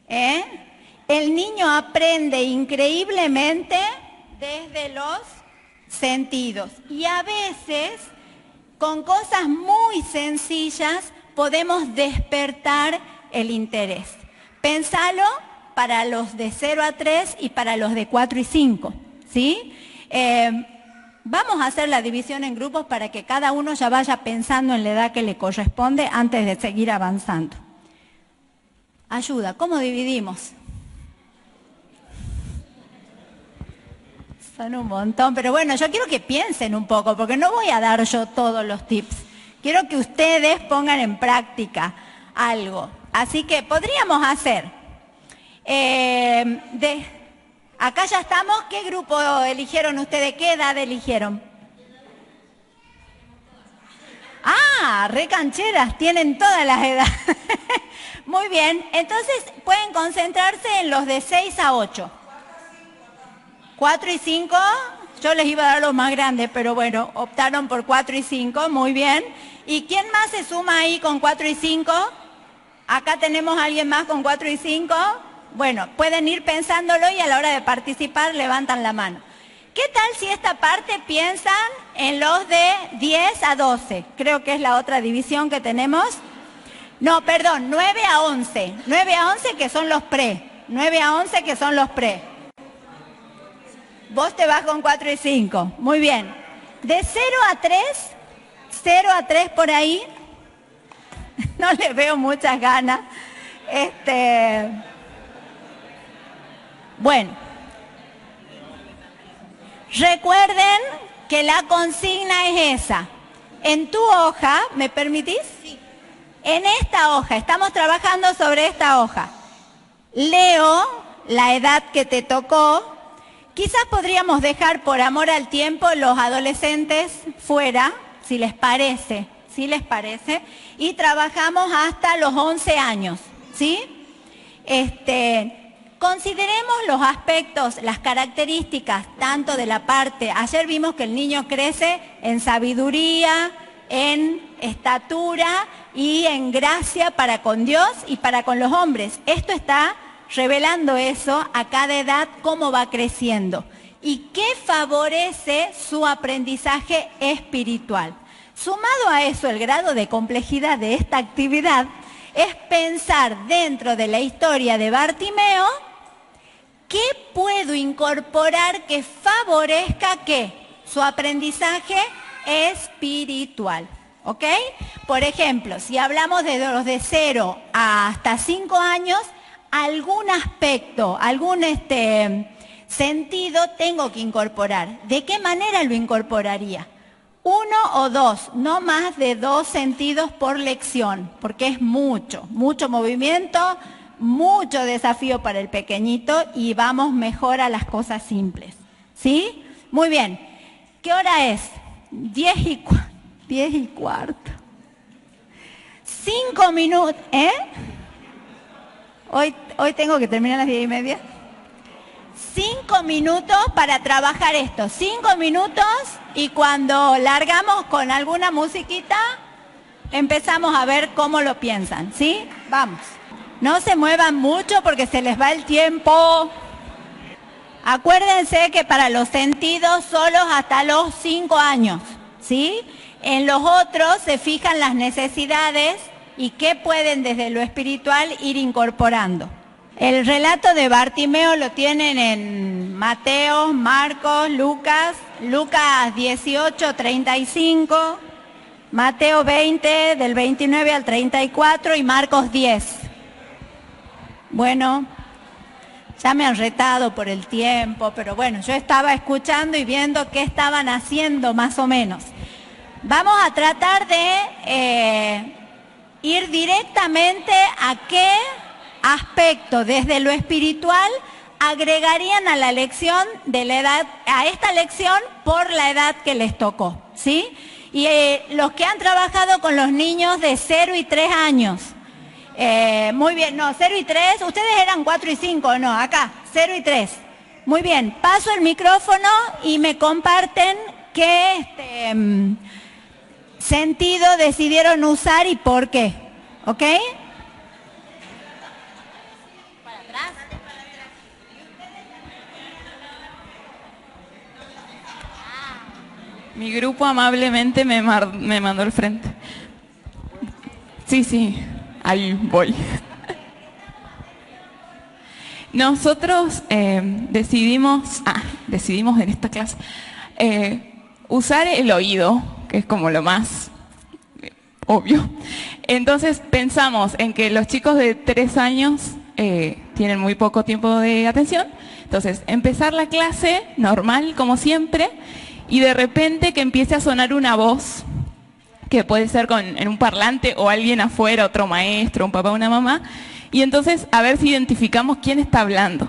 El niño aprende increíblemente desde los sentidos y a veces con cosas muy sencillas podemos despertar el interés. Pensalo para los de 0 a 3 y para los de 4 y 5, ¿sí? Vamos a hacer la división en grupos para que cada uno ya vaya pensando en la edad que le corresponde antes de seguir avanzando. Ayuda, ¿cómo dividimos? Son un montón, pero bueno, yo quiero que piensen un poco, porque no voy a dar yo todos los tips. Quiero que ustedes pongan en práctica algo. Así que podríamos hacer, acá ya estamos, ¿qué grupo eligieron ustedes? ¿Qué edad eligieron? Ah, re cancheras, tienen todas las edades. Muy bien, entonces pueden concentrarse en los de 6 a 8. 4 y 5, yo les iba a dar los más grandes, pero bueno, optaron por 4 y 5, muy bien. ¿Y quién más se suma ahí con 4 y 5? Acá tenemos a alguien más con 4 y 5. Bueno, pueden ir pensándolo y a la hora de participar levantan la mano. ¿Qué tal si esta parte piensan en los de 10 a 12? Creo que es la otra división que tenemos. No, perdón, 9 a 11. 9 a 11 que son los pre. 9 a 11 que son los pre. Vos te vas con 4 y 5. Muy bien. De 0 a 3 por ahí. No le veo muchas ganas. Bueno. Recuerden que la consigna es esa. En tu hoja, ¿me permitís? Sí. En esta hoja, estamos trabajando sobre esta hoja. Leo la edad que te tocó. Quizás podríamos dejar por amor al tiempo los adolescentes fuera, si les parece, y trabajamos hasta los 11 años, ¿sí? Consideremos los aspectos, las características, tanto de la parte, ayer vimos que el niño crece en sabiduría, en estatura y en gracia para con Dios y para con los hombres. Esto está revelando eso a cada edad, cómo va creciendo y qué favorece su aprendizaje espiritual. Sumado a eso, el grado de complejidad de esta actividad es pensar dentro de la historia de Bartimeo qué puedo incorporar que favorezca ¿qué? Su aprendizaje espiritual. ¿Ok? Por ejemplo, si hablamos de los de 0 hasta 5 años, algún aspecto, algún sentido tengo que incorporar. ¿De qué manera lo incorporaría? 1 o 2, no más de 2 sentidos por lección, porque es mucho movimiento, mucho desafío para el pequeñito y vamos mejor a las cosas simples. ¿Sí? Muy bien. ¿Qué hora es? 10 y cuarto. 5 minutos, ¿eh? Hoy tengo que terminar a las 10:30. 5 minutos para trabajar esto. 5 minutos y cuando largamos con alguna musiquita, empezamos a ver cómo lo piensan, ¿sí? Vamos. No se muevan mucho porque se les va el tiempo. Acuérdense que para los sentidos solos hasta los 5 años, ¿sí? En los otros se fijan las necesidades y qué pueden desde lo espiritual ir incorporando. El relato de Bartimeo lo tienen en Mateo, Marcos, Lucas 18:35, Mateo 20 del 29 al 34 y Marcos 10. Bueno, ya me han retado por el tiempo, pero bueno, yo estaba escuchando y viendo qué estaban haciendo más o menos. Vamos a tratar de ir directamente a qué aspecto desde lo espiritual agregarían a la lección de la edad, a esta lección por la edad que les tocó, ¿sí? Y los que han trabajado con los niños de 0 y 3 años, muy bien, no, 0 y 3, ustedes eran 4 y 5, no, acá, 0 y 3. Muy bien, paso el micrófono y me comparten qué sentido decidieron usar y por qué, ¿ok? Para atrás. Mi grupo amablemente me mandó al frente. Sí, ahí voy. Nosotros decidimos en esta clase usar el oído, que es como lo más obvio. Entonces pensamos en que los chicos de 3 años tienen muy poco tiempo de atención. Entonces, empezar la clase normal, como siempre, y de repente que empiece a sonar una voz, que puede ser en un parlante o alguien afuera, otro maestro, un papá, una mamá, y entonces a ver si identificamos quién está hablando.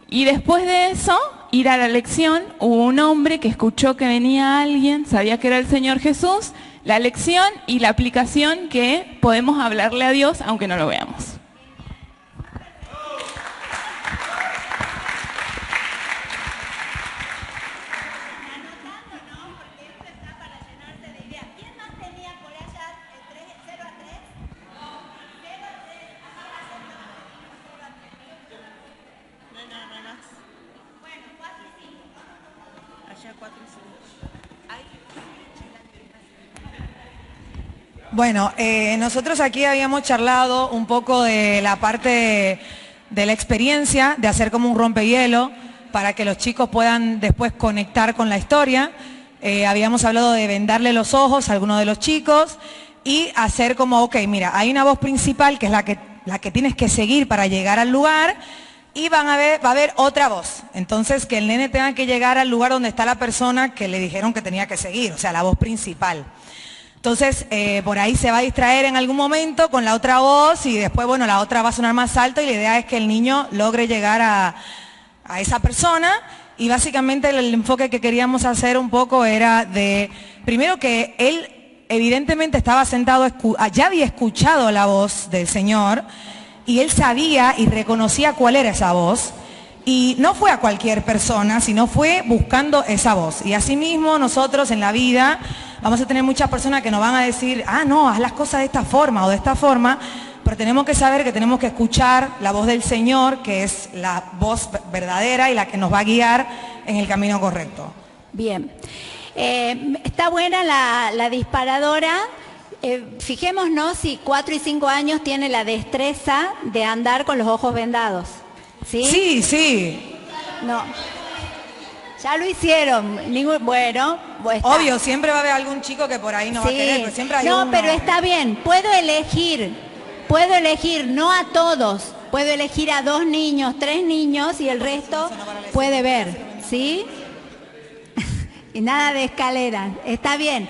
Y después de eso, ir a la lección, hubo un hombre que escuchó que venía alguien, sabía que era el Señor Jesús, la lección y la aplicación que podemos hablarle a Dios aunque no lo veamos. Bueno, nosotros aquí habíamos charlado un poco de la parte de la experiencia de hacer como un rompehielo para que los chicos puedan después conectar con la historia. Habíamos hablado de vendarle los ojos a algunos de los chicos y hacer como, ok, mira, hay una voz principal que es la que tienes que seguir para llegar al lugar y va a haber otra voz. Entonces, que el nene tenga que llegar al lugar donde está la persona que le dijeron que tenía que seguir, o sea, la voz principal. Entonces, por ahí se va a distraer en algún momento con la otra voz y después, bueno, la otra va a sonar más alto y la idea es que el niño logre llegar a esa persona. Y básicamente el enfoque que queríamos hacer un poco era de, primero que él evidentemente estaba sentado, ya había escuchado la voz del Señor y él sabía y reconocía cuál era esa voz. Y no fue a cualquier persona, sino fue buscando esa voz. Y asimismo nosotros en la vida vamos a tener muchas personas que nos van a decir, ah, no, haz las cosas de esta forma o de esta forma, pero tenemos que saber que tenemos que escuchar la voz del Señor, que es la voz verdadera y la que nos va a guiar en el camino correcto. Bien. Está buena la disparadora. Fijémonos si 4 y 5 años tiene la destreza de andar con los ojos vendados. ¿Sí? Sí, sí. No. Ya lo hicieron. Bueno, obvio, siempre va a haber algún chico que por ahí no va a querer, pero siempre hay uno. No, pero está bien. Puedo elegir, no a todos. Puedo elegir a 2 niños, 3 niños y el resto puede ver, ¿sí? Y nada de escaleras. Está bien.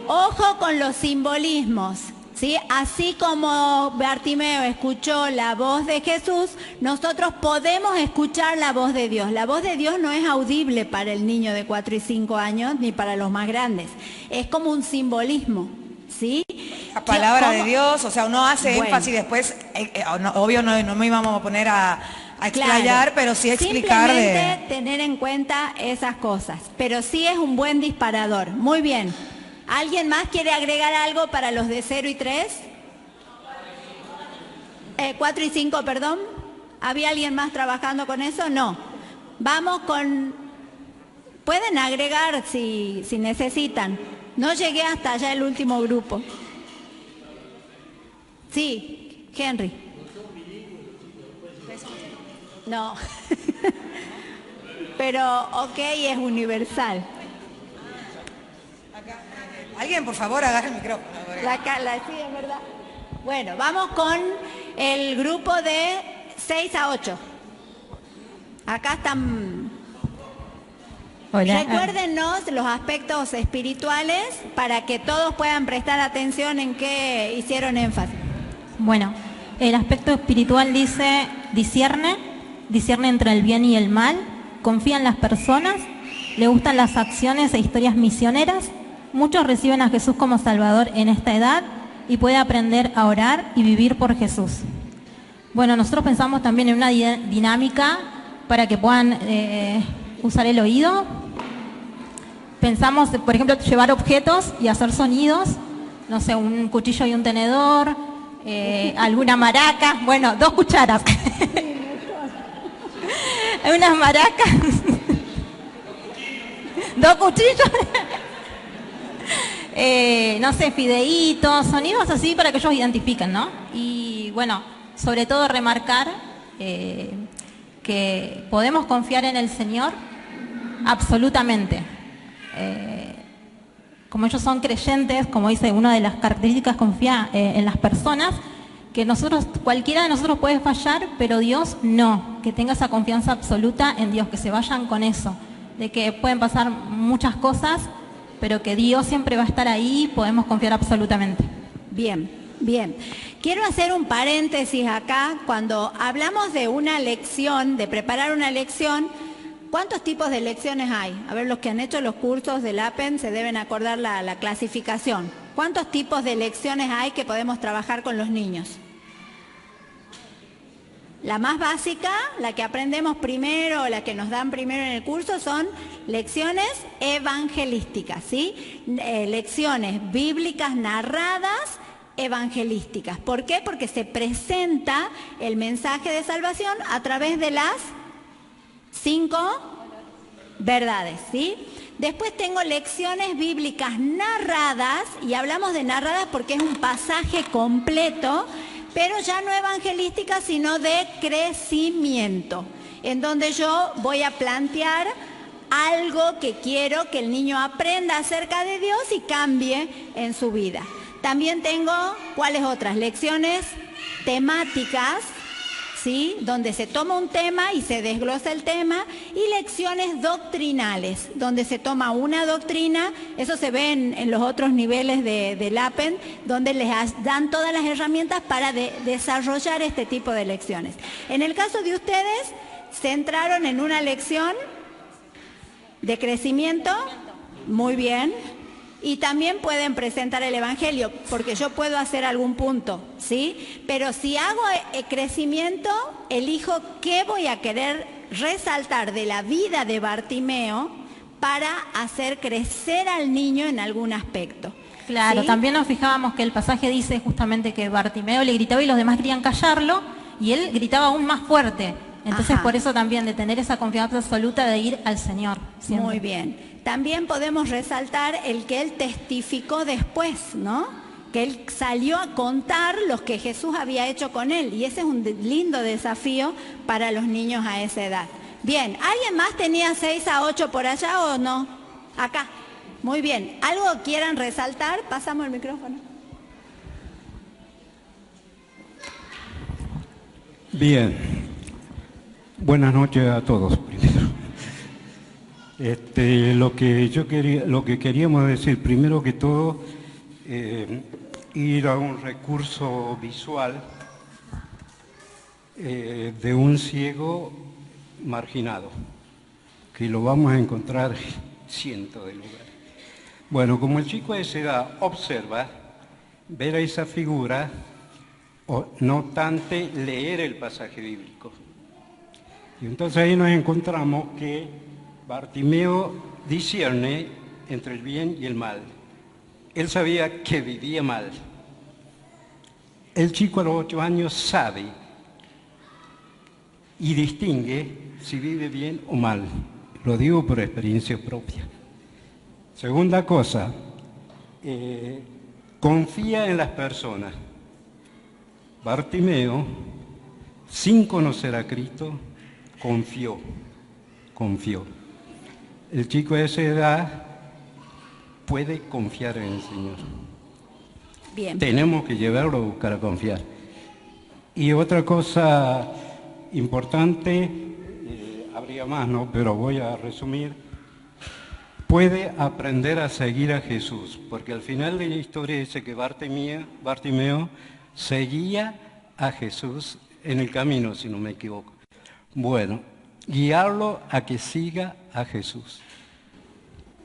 Ojo con los simbolismos. ¿Sí? Así como Bartimeo escuchó la voz de Jesús, nosotros podemos escuchar la voz de Dios. La voz de Dios no es audible para el niño de 4 y 5 años ni para los más grandes. Es como un simbolismo, ¿sí? La palabra de Dios, o sea, uno hace énfasis después, obvio no me íbamos a poner a explayar, claro, pero sí explicar simplemente tener en cuenta esas cosas. Pero sí es un buen disparador. Muy bien. ¿Alguien más quiere agregar algo para los de 0 y 3? 4 y 5, perdón. ¿Había alguien más trabajando con eso? No. Vamos con... Pueden agregar si necesitan. No llegué hasta allá el último grupo. Sí, Henry. No. Pero ok, es universal. Alguien, por favor, agarre el micrófono. Sí, es verdad. Bueno, vamos con el grupo de 6 a 8. Acá están. Hola. Recuérdenos los aspectos espirituales para que todos puedan prestar atención en qué hicieron énfasis. Bueno, el aspecto espiritual dice, discierne entre el bien y el mal, confía en las personas, le gustan las acciones e historias misioneras. Muchos reciben a Jesús como Salvador en esta edad y puede aprender a orar y vivir por Jesús. Bueno, nosotros pensamos también en una dinámica para que puedan usar el oído. Pensamos, por ejemplo, llevar objetos y hacer sonidos, no sé, un cuchillo y un tenedor, alguna maraca, bueno, 2 cucharas. Unas maracas, 2 cuchillos. No sé, fideitos, sonidos así para que ellos identifiquen, ¿no? Y bueno, sobre todo remarcar que podemos confiar en el Señor absolutamente. Como ellos son creyentes, como dice, una de las características, confía en las personas, que nosotros, cualquiera de nosotros puede fallar, pero Dios no, que tenga esa confianza absoluta en Dios, que se vayan con eso, de que pueden pasar muchas cosas, pero que Dios siempre va a estar ahí, podemos confiar absolutamente. Bien, bien. Quiero hacer un paréntesis acá. Cuando hablamos de una lección, de preparar una lección, ¿cuántos tipos de lecciones hay? A ver, los que han hecho los cursos del APEN se deben acordar la clasificación. ¿Cuántos tipos de lecciones hay que podemos trabajar con los niños? La más básica, la que aprendemos primero, la que nos dan primero en el curso, son lecciones evangelísticas, ¿sí? Lecciones bíblicas narradas evangelísticas. ¿Por qué? Porque se presenta el mensaje de salvación a través de las 5 verdades, ¿sí? Después tengo lecciones bíblicas narradas, y hablamos de narradas porque es un pasaje completo, pero ya no evangelística, sino de crecimiento, en donde yo voy a plantear algo que quiero que el niño aprenda acerca de Dios y cambie en su vida. También tengo, ¿cuáles otras? Lecciones temáticas, ¿sí? Donde se toma un tema y se desglosa el tema, y lecciones doctrinales, donde se toma una doctrina, eso se ve en los otros niveles del APEN, donde les dan todas las herramientas para desarrollar este tipo de lecciones. En el caso de ustedes, se centraron en una lección de crecimiento, muy bien, y también pueden presentar el Evangelio, porque yo puedo hacer algún punto, ¿sí? Pero si hago crecimiento, elijo qué voy a querer resaltar de la vida de Bartimeo para hacer crecer al niño en algún aspecto. Claro, ¿sí? También nos fijábamos que el pasaje dice justamente que Bartimeo le gritaba y los demás querían callarlo, y él gritaba aún más fuerte. Entonces, por eso también de tener esa confianza absoluta de ir al Señor. Siempre. Muy bien. También podemos resaltar el que él testificó después, ¿no? Que él salió a contar lo que Jesús había hecho con él. Y ese es un lindo desafío para los niños a esa edad. Bien, ¿alguien más tenía 6 a 8 por allá o no? Acá. Muy bien. ¿Algo quieran resaltar? Pasamos el micrófono. Bien. Buenas noches a todos primero. Lo que queríamos decir primero que todo, ir a un recurso visual de un ciego marginado, que lo vamos a encontrar en cientos de lugares. Bueno, como el chico a esa edad observa, ver a esa figura, no obstante leer el pasaje bíblico. Y entonces ahí nos encontramos que Bartimeo discierne entre el bien y el mal. Él sabía que vivía mal. El chico a los 8 años sabe y distingue si vive bien o mal. Lo digo por experiencia propia. Segunda cosa, confía en las personas. Bartimeo, sin conocer a Cristo, confió. El chico de esa edad puede confiar en el Señor. Bien. Tenemos que llevarlo a buscar a confiar. Y otra cosa importante, habría más, ¿no? Pero voy a resumir. Puede aprender a seguir a Jesús, porque al final de la historia dice que Bartimeo seguía a Jesús en el camino, si no me equivoco. Bueno, guiarlo a que siga a Jesús.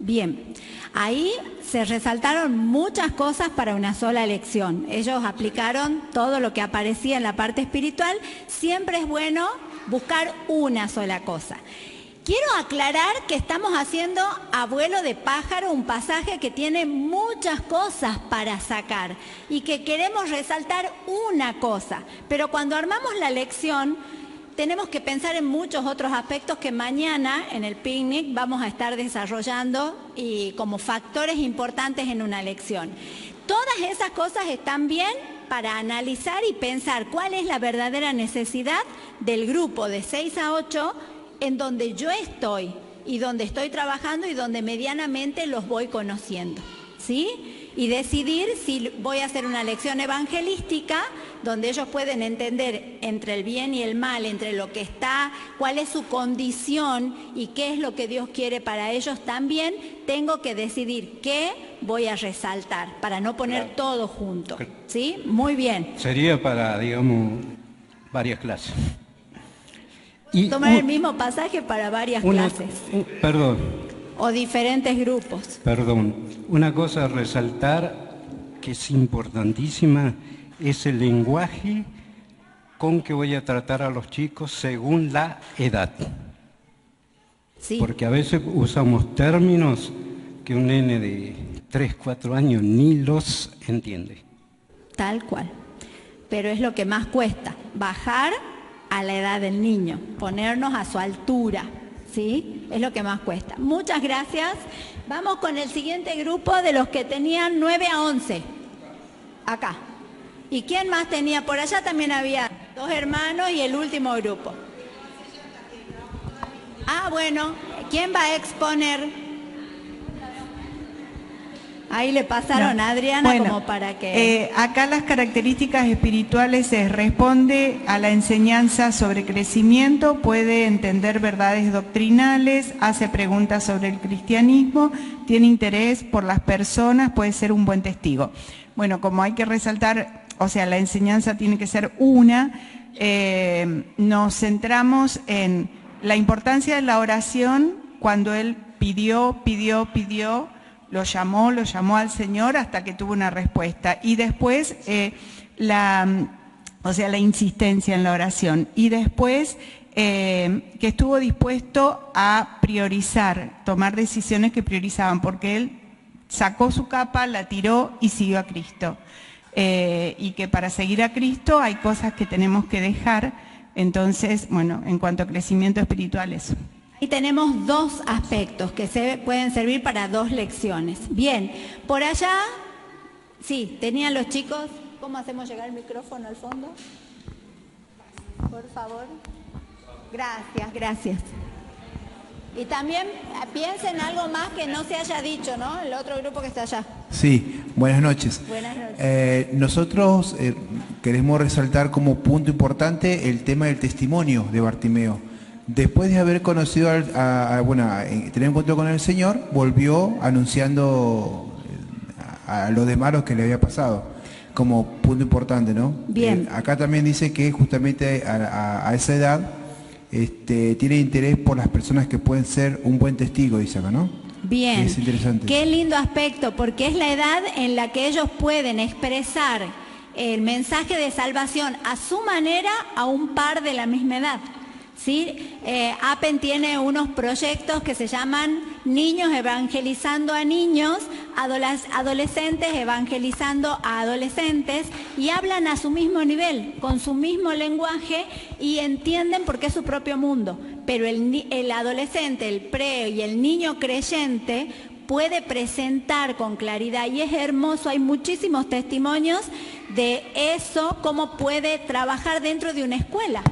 Bien, ahí se resaltaron muchas cosas para una sola lección. Ellos aplicaron todo lo que aparecía en la parte espiritual. Siempre es bueno buscar una sola cosa. Quiero aclarar que estamos haciendo a vuelo de pájaro un pasaje que tiene muchas cosas para sacar y que queremos resaltar una cosa. Pero cuando armamos la lección, tenemos que pensar en muchos otros aspectos que mañana en el picnic vamos a estar desarrollando y como factores importantes en una lección. Todas esas cosas están bien para analizar y pensar cuál es la verdadera necesidad del grupo de 6 a 8 en donde yo estoy y donde estoy trabajando y donde medianamente los voy conociendo, ¿sí? Y decidir si voy a hacer una lección evangelística donde ellos pueden entender entre el bien y el mal, entre lo que está, cuál es su condición y qué es lo que Dios quiere para ellos. También tengo que decidir qué voy a resaltar para no poner todo junto, ¿sí? Muy bien. Sería para, digamos, varias clases. Y tomar el mismo pasaje para varias clases. O diferentes grupos. Perdón, una cosa a resaltar que es importantísima es el lenguaje con que voy a tratar a los chicos según la edad. Sí. Porque a veces usamos términos que un nene de 3, 4 años ni los entiende. Tal cual. Pero es lo que más cuesta, bajar a la edad del niño, ponernos a su altura, ¿sí? Es lo que más cuesta. Muchas gracias. Vamos con el siguiente grupo de los que tenían 9 a 11. Acá. ¿Y quién más tenía? Por allá también había 2 hermanos y el último grupo. Ah, bueno, ¿quién va a exponer? Ahí le pasaron a Adriana como para que... acá las características espirituales responde a la enseñanza sobre crecimiento, puede entender verdades doctrinales, hace preguntas sobre el cristianismo, tiene interés por las personas, puede ser un buen testigo. Bueno, como hay que resaltar, o sea, la enseñanza tiene que ser una, nos centramos en la importancia de la oración cuando él pidió, lo llamó al Señor hasta que tuvo una respuesta. Y después la insistencia en la oración. Y después que estuvo dispuesto a priorizar, tomar decisiones que priorizaban, porque él sacó su capa, la tiró y siguió a Cristo. Y que para seguir a Cristo hay cosas que tenemos que dejar. Entonces, bueno, en cuanto a crecimiento espiritual, eso. Y tenemos 2 aspectos que pueden servir para 2 lecciones. Bien, por allá, sí, tenían los chicos. ¿Cómo hacemos llegar el micrófono al fondo? Por favor. Gracias. Y también piensen algo más que no se haya dicho, ¿no? El otro grupo que está allá. Sí, buenas noches. Buenas noches. Nosotros queremos resaltar como punto importante el tema del testimonio de Bartimeo. Después de haber conocido, tener encuentro con el Señor, volvió anunciando a los demás lo que le había pasado, como punto importante, ¿no? Bien. Acá también dice que justamente a esa edad tiene interés por las personas que pueden ser un buen testigo, dice acá, ¿no? Bien. Es interesante. Qué lindo aspecto, porque es la edad en la que ellos pueden expresar el mensaje de salvación a su manera a un par de la misma edad. ¿Sí? APEN tiene unos proyectos que se llaman Niños Evangelizando a Niños, Adolescentes Evangelizando a Adolescentes, y hablan a su mismo nivel, con su mismo lenguaje, y entienden porque es su propio mundo. Pero el adolescente, el pre y el niño creyente puede presentar con claridad, y es hermoso, hay muchísimos testimonios de eso, cómo puede trabajar dentro de una escuela.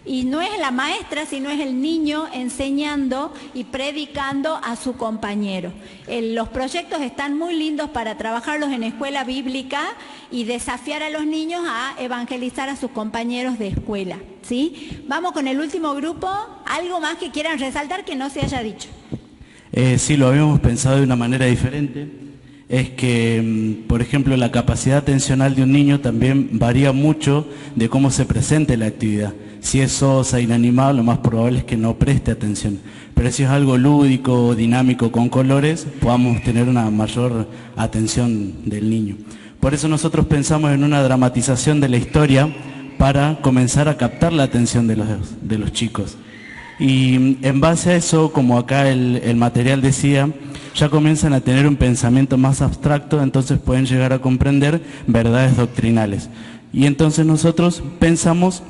Y no es la maestra, sino es el niño enseñando y predicando a su compañero. Los proyectos están muy lindos para trabajarlos en escuela bíblica y desafiar a los niños a evangelizar a sus compañeros de escuela, ¿sí? Vamos con el último grupo. ¿Algo más que quieran resaltar que no se haya dicho? Sí, lo habíamos pensado de una manera diferente. Es que, por ejemplo, la capacidad atencional de un niño también varía mucho de cómo se presente la actividad. Si es sosa, inanimado, lo más probable es que no preste atención. Pero si es algo lúdico, dinámico, con colores, podamos tener una mayor atención del niño. Por eso nosotros pensamos en una dramatización de la historia para comenzar a captar la atención de los chicos. Y en base a eso, como acá el material decía, ya comienzan a tener un pensamiento más abstracto, entonces pueden llegar a comprender verdades doctrinales. Y entonces nosotros pensamos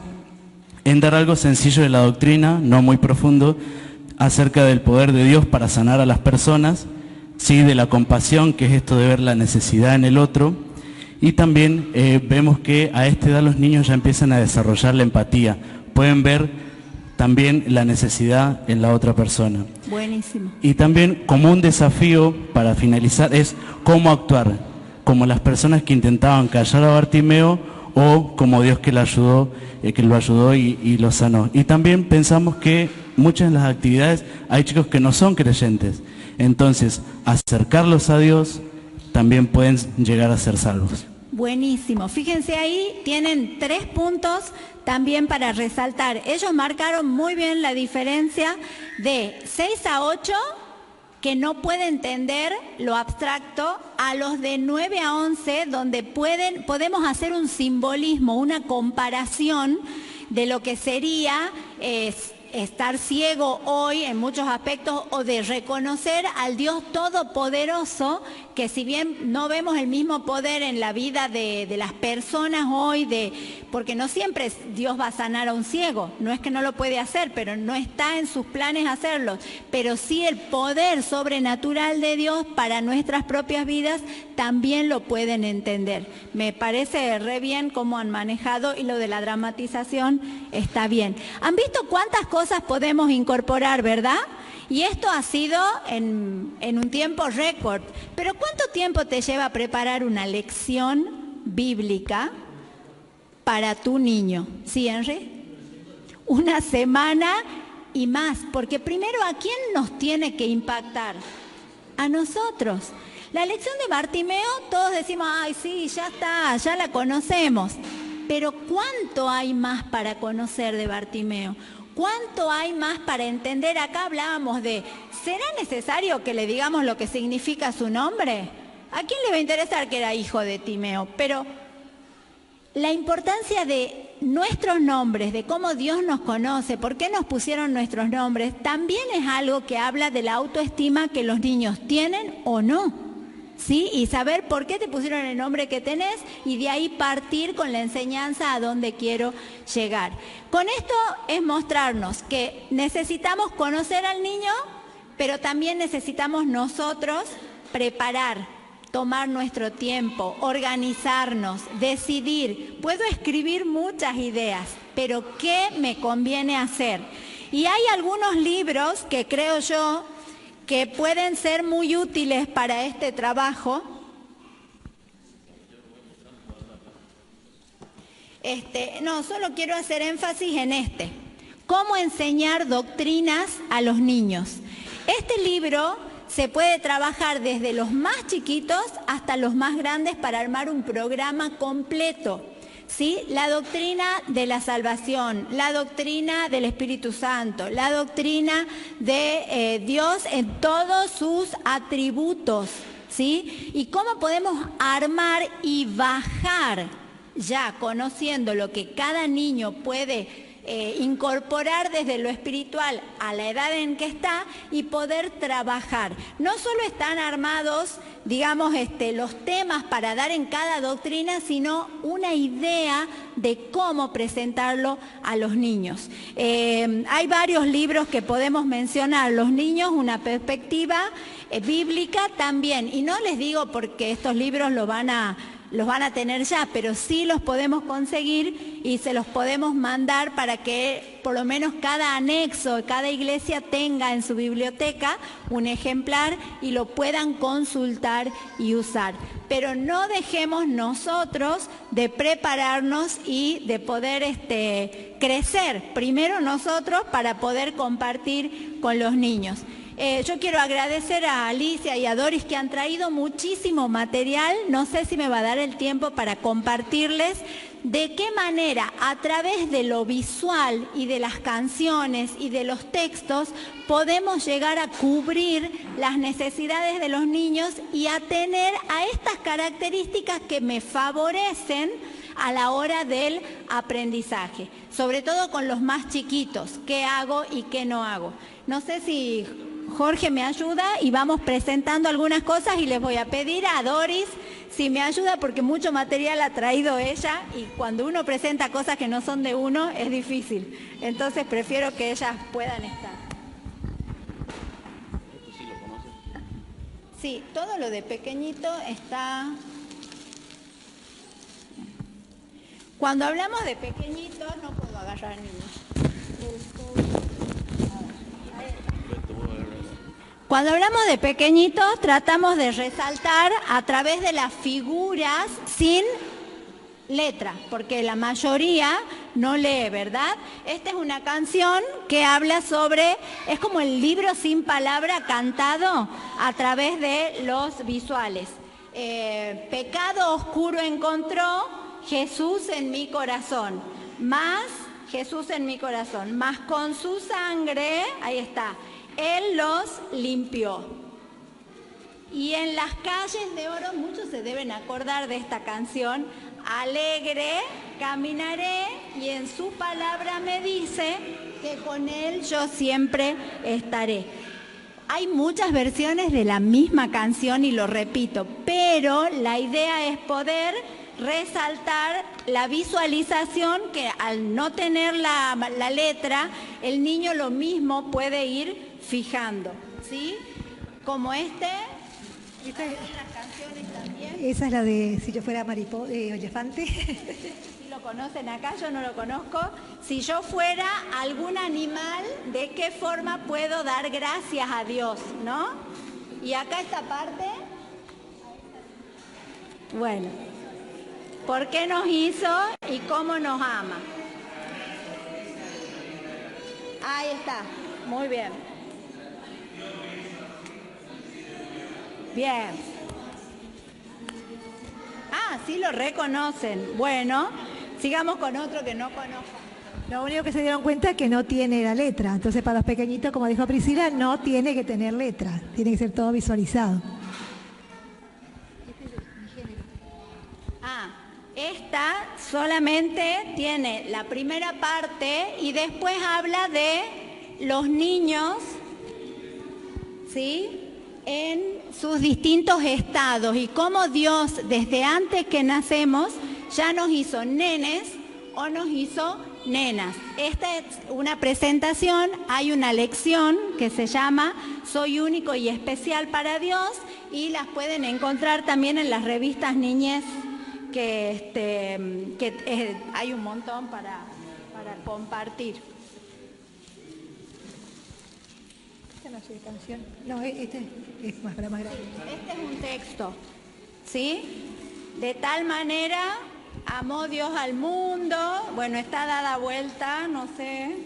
en dar algo sencillo de la doctrina, no muy profundo, acerca del poder de Dios para sanar a las personas, sí, de la compasión, que es esto de ver la necesidad en el otro, y también vemos que a esta edad los niños ya empiezan a desarrollar la empatía, pueden ver también la necesidad en la otra persona. Buenísimo. Y también como un desafío, para finalizar, es cómo actuar, como las personas que intentaban callar a Bartimeo, o como Dios que lo ayudó y lo sanó. Y también pensamos que muchas de las actividades hay chicos que no son creyentes, entonces acercarlos a Dios también pueden llegar a ser salvos. Buenísimo. Fíjense ahí, tienen 3 puntos también para resaltar. Ellos marcaron muy bien la diferencia de 6 a 8, que no puede entender lo abstracto, a los de 9 a 11, donde podemos hacer un simbolismo, una comparación de lo que sería estar ciego hoy en muchos aspectos o de reconocer al Dios Todopoderoso, que si bien no vemos el mismo poder en la vida de las personas hoy, porque no siempre Dios va a sanar a un ciego, no es que no lo puede hacer, pero no está en sus planes hacerlo, pero sí el poder sobrenatural de Dios para nuestras propias vidas también lo pueden entender. Me parece re bien cómo han manejado, y lo de la dramatización está bien. ¿Han visto cuántas cosas podemos incorporar, verdad? Y esto ha sido en un tiempo récord. Pero ¿cuánto tiempo te lleva preparar una lección bíblica para tu niño? ¿Sí, Henry? Una semana y más, porque primero, ¿a quién nos tiene que impactar? A nosotros. La lección de Bartimeo, todos decimos, ay, sí, ya está, ya la conocemos. Pero ¿cuánto hay más para conocer de Bartimeo? ¿Cuánto hay más para entender? Acá hablábamos de, ¿será necesario que le digamos lo que significa su nombre? ¿A quién le va a interesar que era hijo de Timeo? Pero la importancia de nuestros nombres, de cómo Dios nos conoce, por qué nos pusieron nuestros nombres, también es algo que habla de la autoestima que los niños tienen o no. ¿Sí? Y saber por qué te pusieron el nombre que tenés y de ahí partir con la enseñanza a dónde quiero llegar. Con esto es mostrarnos que necesitamos conocer al niño, pero también necesitamos nosotros preparar, tomar nuestro tiempo, organizarnos, decidir. Puedo escribir muchas ideas, pero ¿qué me conviene hacer? Y hay algunos libros que creo yo que pueden ser muy útiles para este trabajo. No, solo quiero hacer énfasis en cómo enseñar doctrinas a los niños. Este libro se puede trabajar desde los más chiquitos hasta los más grandes para armar un programa completo. ¿Sí? La doctrina de la salvación, la doctrina del Espíritu Santo, la doctrina de Dios en todos sus atributos, ¿sí? Y cómo podemos armar y bajar, ya conociendo lo que cada niño puede incorporar desde lo espiritual a la edad en que está y poder trabajar. No solo están armados, digamos, los temas para dar en cada doctrina, sino una idea de cómo presentarlo a los niños. Hay varios libros que podemos mencionar. Los niños, una perspectiva bíblica también. Y no les digo porque estos libros los van a tener ya, pero sí los podemos conseguir y se los podemos mandar para que por lo menos cada anexo, cada iglesia tenga en su biblioteca un ejemplar y lo puedan consultar y usar. Pero no dejemos nosotros de prepararnos y de poder crecer, primero nosotros para poder compartir con los niños. Yo quiero agradecer a Alicia y a Doris que han traído muchísimo material. No sé si me va a dar el tiempo para compartirles de qué manera a través de lo visual y de las canciones y de los textos podemos llegar a cubrir las necesidades de los niños y atender a estas características que me favorecen a la hora del aprendizaje, sobre todo con los más chiquitos, qué hago y qué no hago. No sé si Jorge me ayuda y vamos presentando algunas cosas y les voy a pedir a Doris si me ayuda porque mucho material ha traído ella y cuando uno presenta cosas que no son de uno es difícil. Entonces prefiero que ellas puedan estar. ¿Esto sí lo conoces? Sí, todo lo de pequeñito está... Cuando hablamos de pequeñitos no puedo agarrar niños. Cuando hablamos de pequeñitos, tratamos de resaltar a través de las figuras sin letra, porque la mayoría no lee, ¿verdad? Esta es una canción que habla sobre, es como el libro sin palabra cantado a través de los visuales. Pecado oscuro encontró Jesús en mi corazón, más Jesús en mi corazón, más con su sangre, ahí está, Él los limpió. Y en las calles de oro, muchos se deben acordar de esta canción, alegre caminaré, y en su palabra me dice que con él yo siempre estaré. Hay muchas versiones de la misma canción y lo repito, pero la idea es poder resaltar la visualización, que al no tener la letra, el niño lo mismo puede ir fijando, ¿sí? Como Esta es, las canciones también. esa es la de Si yo fuera elefante. Si lo conocen acá, yo no lo conozco. Si yo fuera algún animal, ¿de qué forma puedo dar gracias a Dios, no? Y acá esta parte. Bueno, ¿por qué nos hizo y cómo nos ama? Ahí está, muy bien. Bien. Ah, sí lo reconocen. Bueno, sigamos con otro que no conozco. Lo único que se dieron cuenta es que no tiene la letra. Entonces, para los pequeñitos, como dijo Priscila, no tiene que tener letra. Tiene que ser todo visualizado. Esta solamente tiene la primera parte y después habla de los niños, ¿sí?, en sus distintos estados y cómo Dios desde antes que nacemos ya nos hizo nenes o nos hizo nenas. Esta es una presentación, hay una lección que se llama Soy único y especial para Dios, y las pueden encontrar también en las revistas Niñez, que hay un montón para compartir. Esta no es de canción. No, este es más grande. Este es un texto, ¿sí? De tal manera amó Dios al mundo, bueno, está dada vuelta, no sé,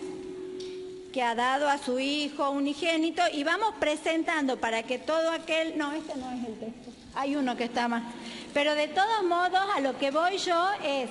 que ha dado a su Hijo unigénito, y vamos presentando para que todo aquel... No, este no es el texto, hay uno que está más... Pero de todos modos, a lo que voy yo es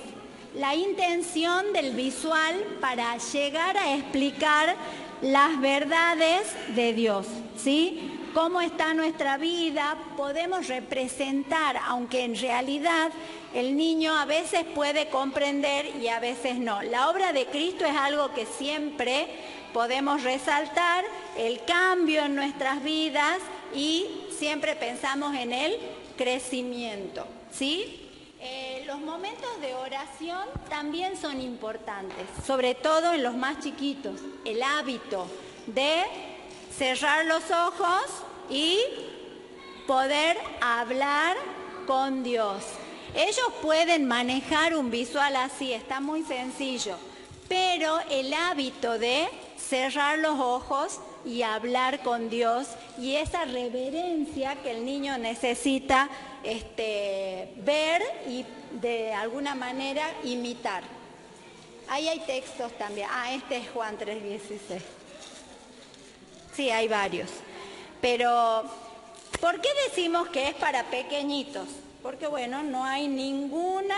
la intención del visual para llegar a explicar las verdades de Dios, ¿sí? Cómo está nuestra vida, podemos representar, aunque en realidad el niño a veces puede comprender y a veces no. La obra de Cristo es algo que siempre podemos resaltar, el cambio en nuestras vidas, y siempre pensamos en el crecimiento, ¿sí? Los momentos de oración también son importantes, sobre todo en los más chiquitos. El hábito de cerrar los ojos y poder hablar con Dios. Ellos pueden manejar un visual así, está muy sencillo, pero el hábito de cerrar los ojos y hablar con Dios, y esa reverencia que el niño necesita ver y de alguna manera imitar. Ahí hay textos también. Este es Juan 3:16. Sí, hay varios. Pero, ¿por qué decimos que es para pequeñitos? Porque, bueno, no hay ninguna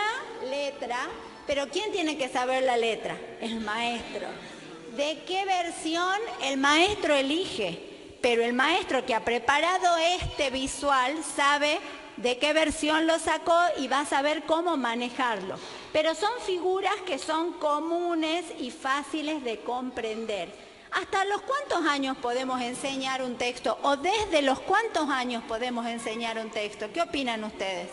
letra, pero ¿quién tiene que saber la letra? El maestro. ¿De qué versión el maestro elige? Pero el maestro que ha preparado este visual sabe de qué versión lo sacó y va a saber cómo manejarlo. Pero son figuras que son comunes y fáciles de comprender. ¿Hasta los cuántos años podemos enseñar un texto? ¿O desde los cuántos años podemos enseñar un texto? ¿Qué opinan ustedes?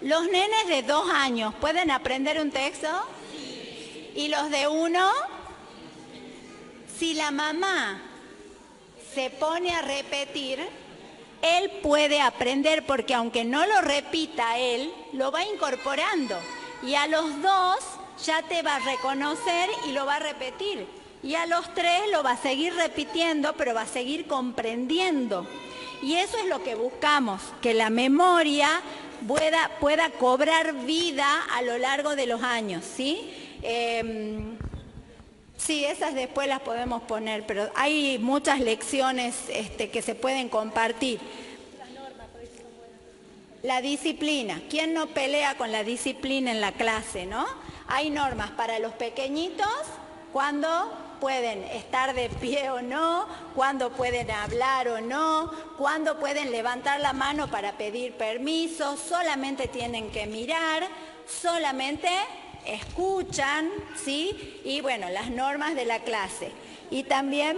¿Los nenes de 2 años pueden aprender un texto? Sí. ¿Y los de 1? Si la mamá se pone a repetir, él puede aprender, porque aunque no lo repita él, lo va incorporando. Y a los 2 ya te va a reconocer y lo va a repetir. Y a los 3 lo va a seguir repitiendo, pero va a seguir comprendiendo. Y eso es lo que buscamos, que la memoria pueda cobrar vida a lo largo de los años, ¿sí? Sí, esas después las podemos poner, pero hay muchas lecciones que se pueden compartir. La disciplina. ¿Quién no pelea con la disciplina en la clase, no? Hay normas para los pequeñitos cuando pueden estar de pie o no, cuándo pueden hablar o no, cuándo pueden levantar la mano para pedir permiso, solamente tienen que mirar, solamente escuchan, ¿sí? Y bueno, las normas de la clase. Y también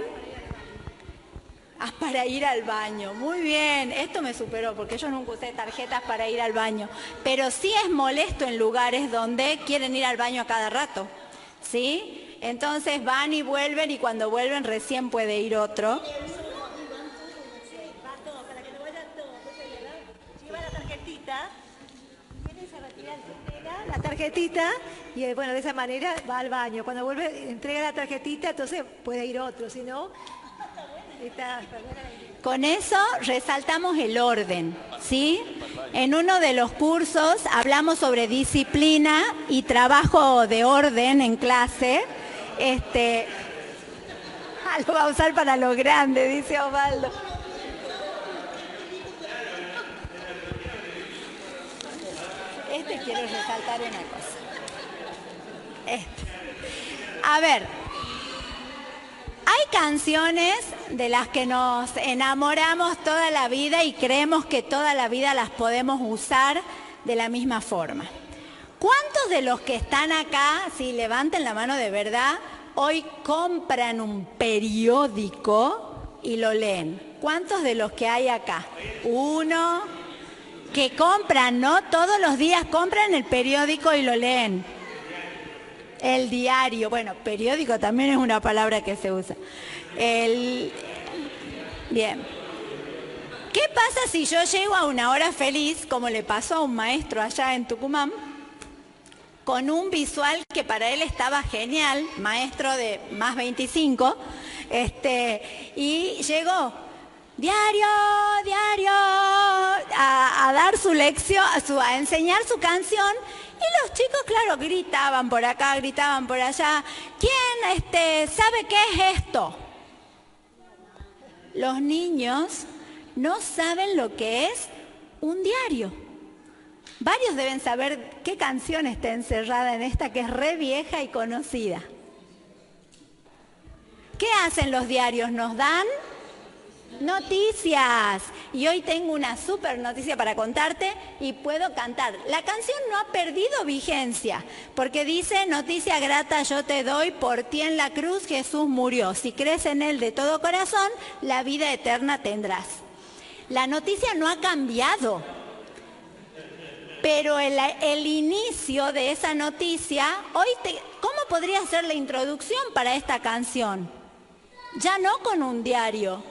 para ir al baño. Muy bien, esto me superó porque yo nunca usé tarjetas para ir al baño. Pero sí es molesto en lugares donde quieren ir al baño a cada rato, ¿sí? Entonces van y vuelven y cuando vuelven recién puede ir otro. La tarjetita y bueno, de esa manera va al baño. Cuando vuelve, entrega la tarjetita, entonces puede ir otro, si no... Con eso resaltamos el orden, ¿sí? En uno de los cursos hablamos sobre disciplina y trabajo de orden en clase. Lo va a usar para lo grande, dice Osvaldo. Quiero resaltar una cosa. A ver, hay canciones de las que nos enamoramos toda la vida y creemos que toda la vida las podemos usar de la misma forma. ¿Cuántos de los que están acá, si levanten la mano de verdad, hoy compran un periódico y lo leen? ¿Cuántos de los que hay acá? Uno... que compran, ¿no? Todos los días compran el periódico y lo leen. El diario, bueno, periódico también es una palabra que se usa. Bien. ¿Qué pasa si yo llego a una hora feliz, como le pasó a un maestro allá en Tucumán, con un visual que para él estaba genial, maestro de más 25, y llegó... diario, a dar su lección, a enseñar su canción, y los chicos, claro, gritaban por acá, gritaban por allá. ¿Quién sabe qué es esto? Los niños no saben lo que es un diario. Varios deben saber qué canción está encerrada en esta, que es re vieja y conocida. ¿Qué hacen los diarios? Nos dan noticias. Y hoy tengo una súper noticia para contarte y puedo cantar. La canción no ha perdido vigencia porque dice: noticia grata yo te doy, por ti en la cruz Jesús murió. Si crees en él de todo corazón, la vida eterna tendrás. La noticia no ha cambiado, pero el inicio de esa noticia, ¿cómo podría ser la introducción para esta canción? Ya no con un diario.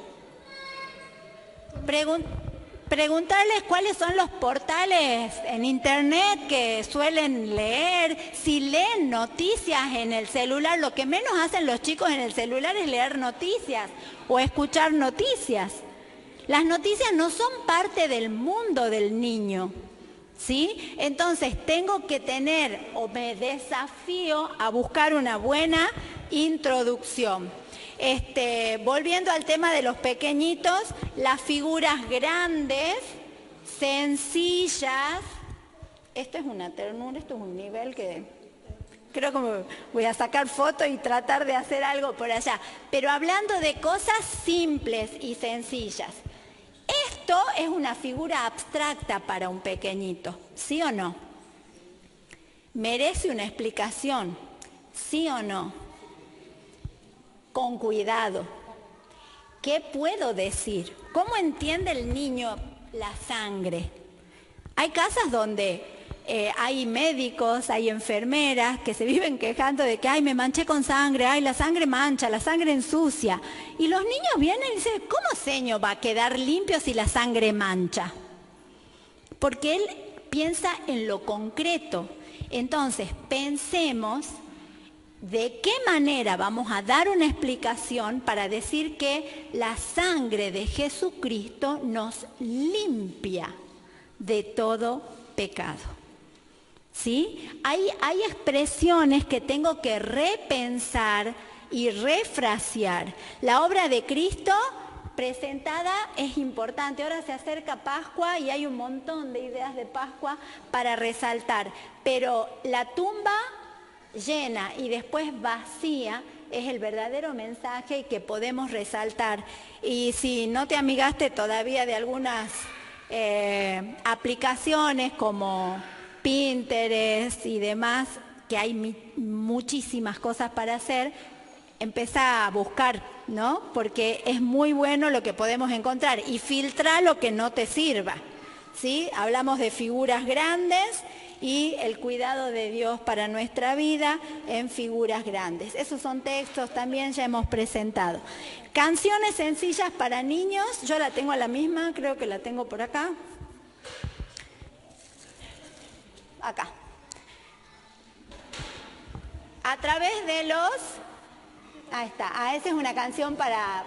Preguntarles cuáles son los portales en internet que suelen leer, si leen noticias en el celular. Lo que menos hacen los chicos en el celular es leer noticias o escuchar noticias. Las noticias no son parte del mundo del niño, ¿sí? Entonces tengo que tener, o me desafío a buscar una buena introducción. Volviendo al tema de los pequeñitos, las figuras grandes, sencillas. Esto es una ternura, esto es un nivel que creo que voy a sacar fotos y tratar de hacer algo por allá. Pero hablando de cosas simples y sencillas. Esto es una figura abstracta para un pequeñito, ¿sí o no? ¿Merece una explicación? ¿Sí o no? Con cuidado. ¿Qué puedo decir? ¿Cómo entiende el niño la sangre? Hay casas donde hay médicos, hay enfermeras que se viven quejando de que, ay, me manché con sangre, ay, la sangre mancha, la sangre ensucia. Y los niños vienen y dicen, ¿cómo seño va a quedar limpio si la sangre mancha? Porque él piensa en lo concreto. Entonces, pensemos de qué manera vamos a dar una explicación para decir que la sangre de Jesucristo nos limpia de todo pecado. ¿Sí? Hay expresiones que tengo que repensar y refrasear. La obra de Cristo presentada es importante. Ahora se acerca Pascua y hay un montón de ideas de Pascua para resaltar. Pero la tumba llena y después vacía es el verdadero mensaje y que podemos resaltar. Y si no te amigaste todavía de algunas aplicaciones como Pinterest y demás, que hay muchísimas cosas para hacer, empezá a buscar, ¿no? Porque es muy bueno lo que podemos encontrar y filtra lo que no te sirva, ¿sí? Hablamos de figuras grandes y el cuidado de Dios para nuestra vida en figuras grandes. Esos son textos también ya hemos presentado. Canciones sencillas para niños, yo la tengo a la misma, creo que la tengo por acá. Acá. A través de los... Ahí está, esa es una canción para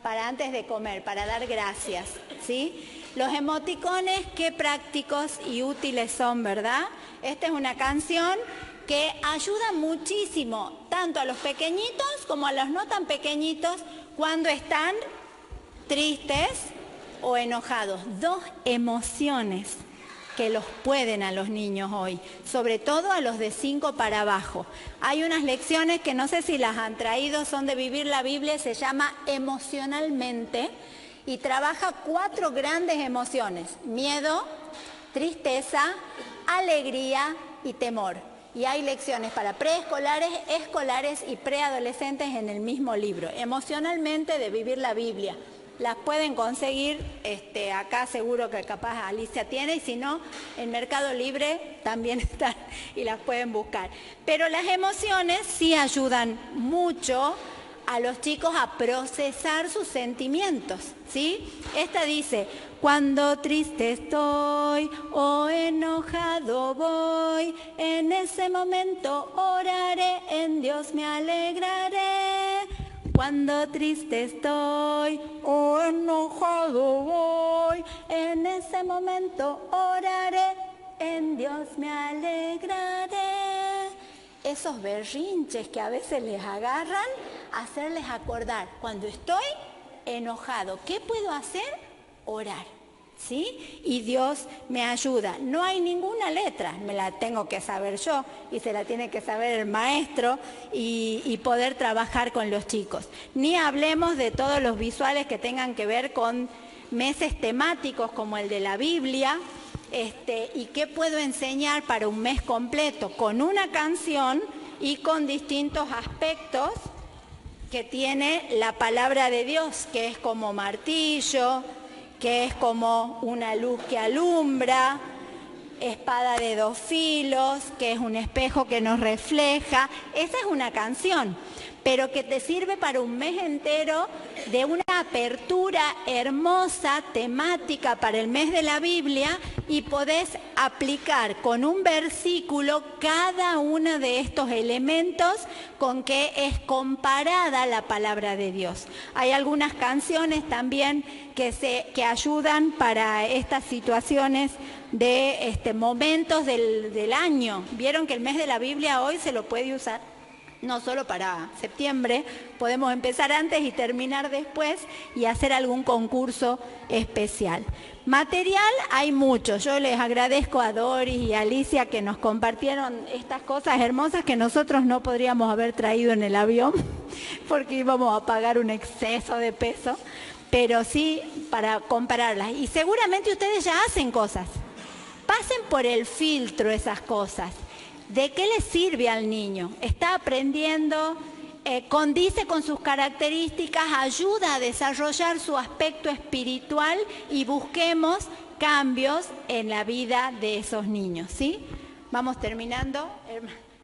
antes de comer, para dar gracias, ¿sí? Los emoticones, qué prácticos y útiles son, ¿verdad? Esta es una canción que ayuda muchísimo, tanto a los pequeñitos como a los no tan pequeñitos, cuando están tristes o enojados. Dos emociones que los pueden a los niños hoy, sobre todo a los de 5 para abajo. Hay unas lecciones que no sé si las han traído, son de Vivir la Biblia, se llama Emocionalmente, y trabaja 4 grandes emociones: miedo, tristeza, alegría y temor. Y hay lecciones para preescolares, escolares y preadolescentes en el mismo libro, Emocionalmente, de Vivir la Biblia. Las pueden conseguir, acá seguro que capaz Alicia tiene, y si no, en Mercado Libre también están y las pueden buscar. Pero las emociones sí ayudan mucho a los chicos a procesar sus sentimientos, ¿sí? Esta dice: cuando triste estoy o enojado voy, en ese momento oraré, en Dios me alegraré. Cuando triste estoy o enojado voy, en ese momento oraré, en Dios me alegraré. Esos berrinches que a veces les agarran, hacerles acordar: cuando estoy enojado, ¿qué puedo hacer? Orar, ¿sí? Y Dios me ayuda. No hay ninguna letra, me la tengo que saber yo y se la tiene que saber el maestro y poder trabajar con los chicos. Ni hablemos de todos los visuales que tengan que ver con meses temáticos como el de la Biblia. ¿Y qué puedo enseñar para un mes completo? Con una canción y con distintos aspectos que tiene la palabra de Dios, que es como martillo, que es como una luz que alumbra, espada de 2 filos, que es un espejo que nos refleja. Esa es una canción, pero que te sirve para un mes entero de una apertura hermosa, temática para el mes de la Biblia, y podés aplicar con un versículo cada uno de estos elementos con que es comparada la palabra de Dios. Hay algunas canciones también que ayudan para estas situaciones de momentos del año. Vieron que el mes de la Biblia hoy se lo puede usar no solo para septiembre, podemos empezar antes y terminar después y hacer algún concurso especial. Material hay mucho. Yo les agradezco a Doris y a Alicia que nos compartieron estas cosas hermosas que nosotros no podríamos haber traído en el avión porque íbamos a pagar un exceso de peso, pero sí para compararlas. Y seguramente ustedes ya hacen cosas. Pasen por el filtro esas cosas. ¿De qué le sirve al niño? ¿Está aprendiendo? ¿Condice con sus características? ¿Ayuda a desarrollar su aspecto espiritual? Y busquemos cambios en la vida de esos niños, ¿sí? Vamos terminando.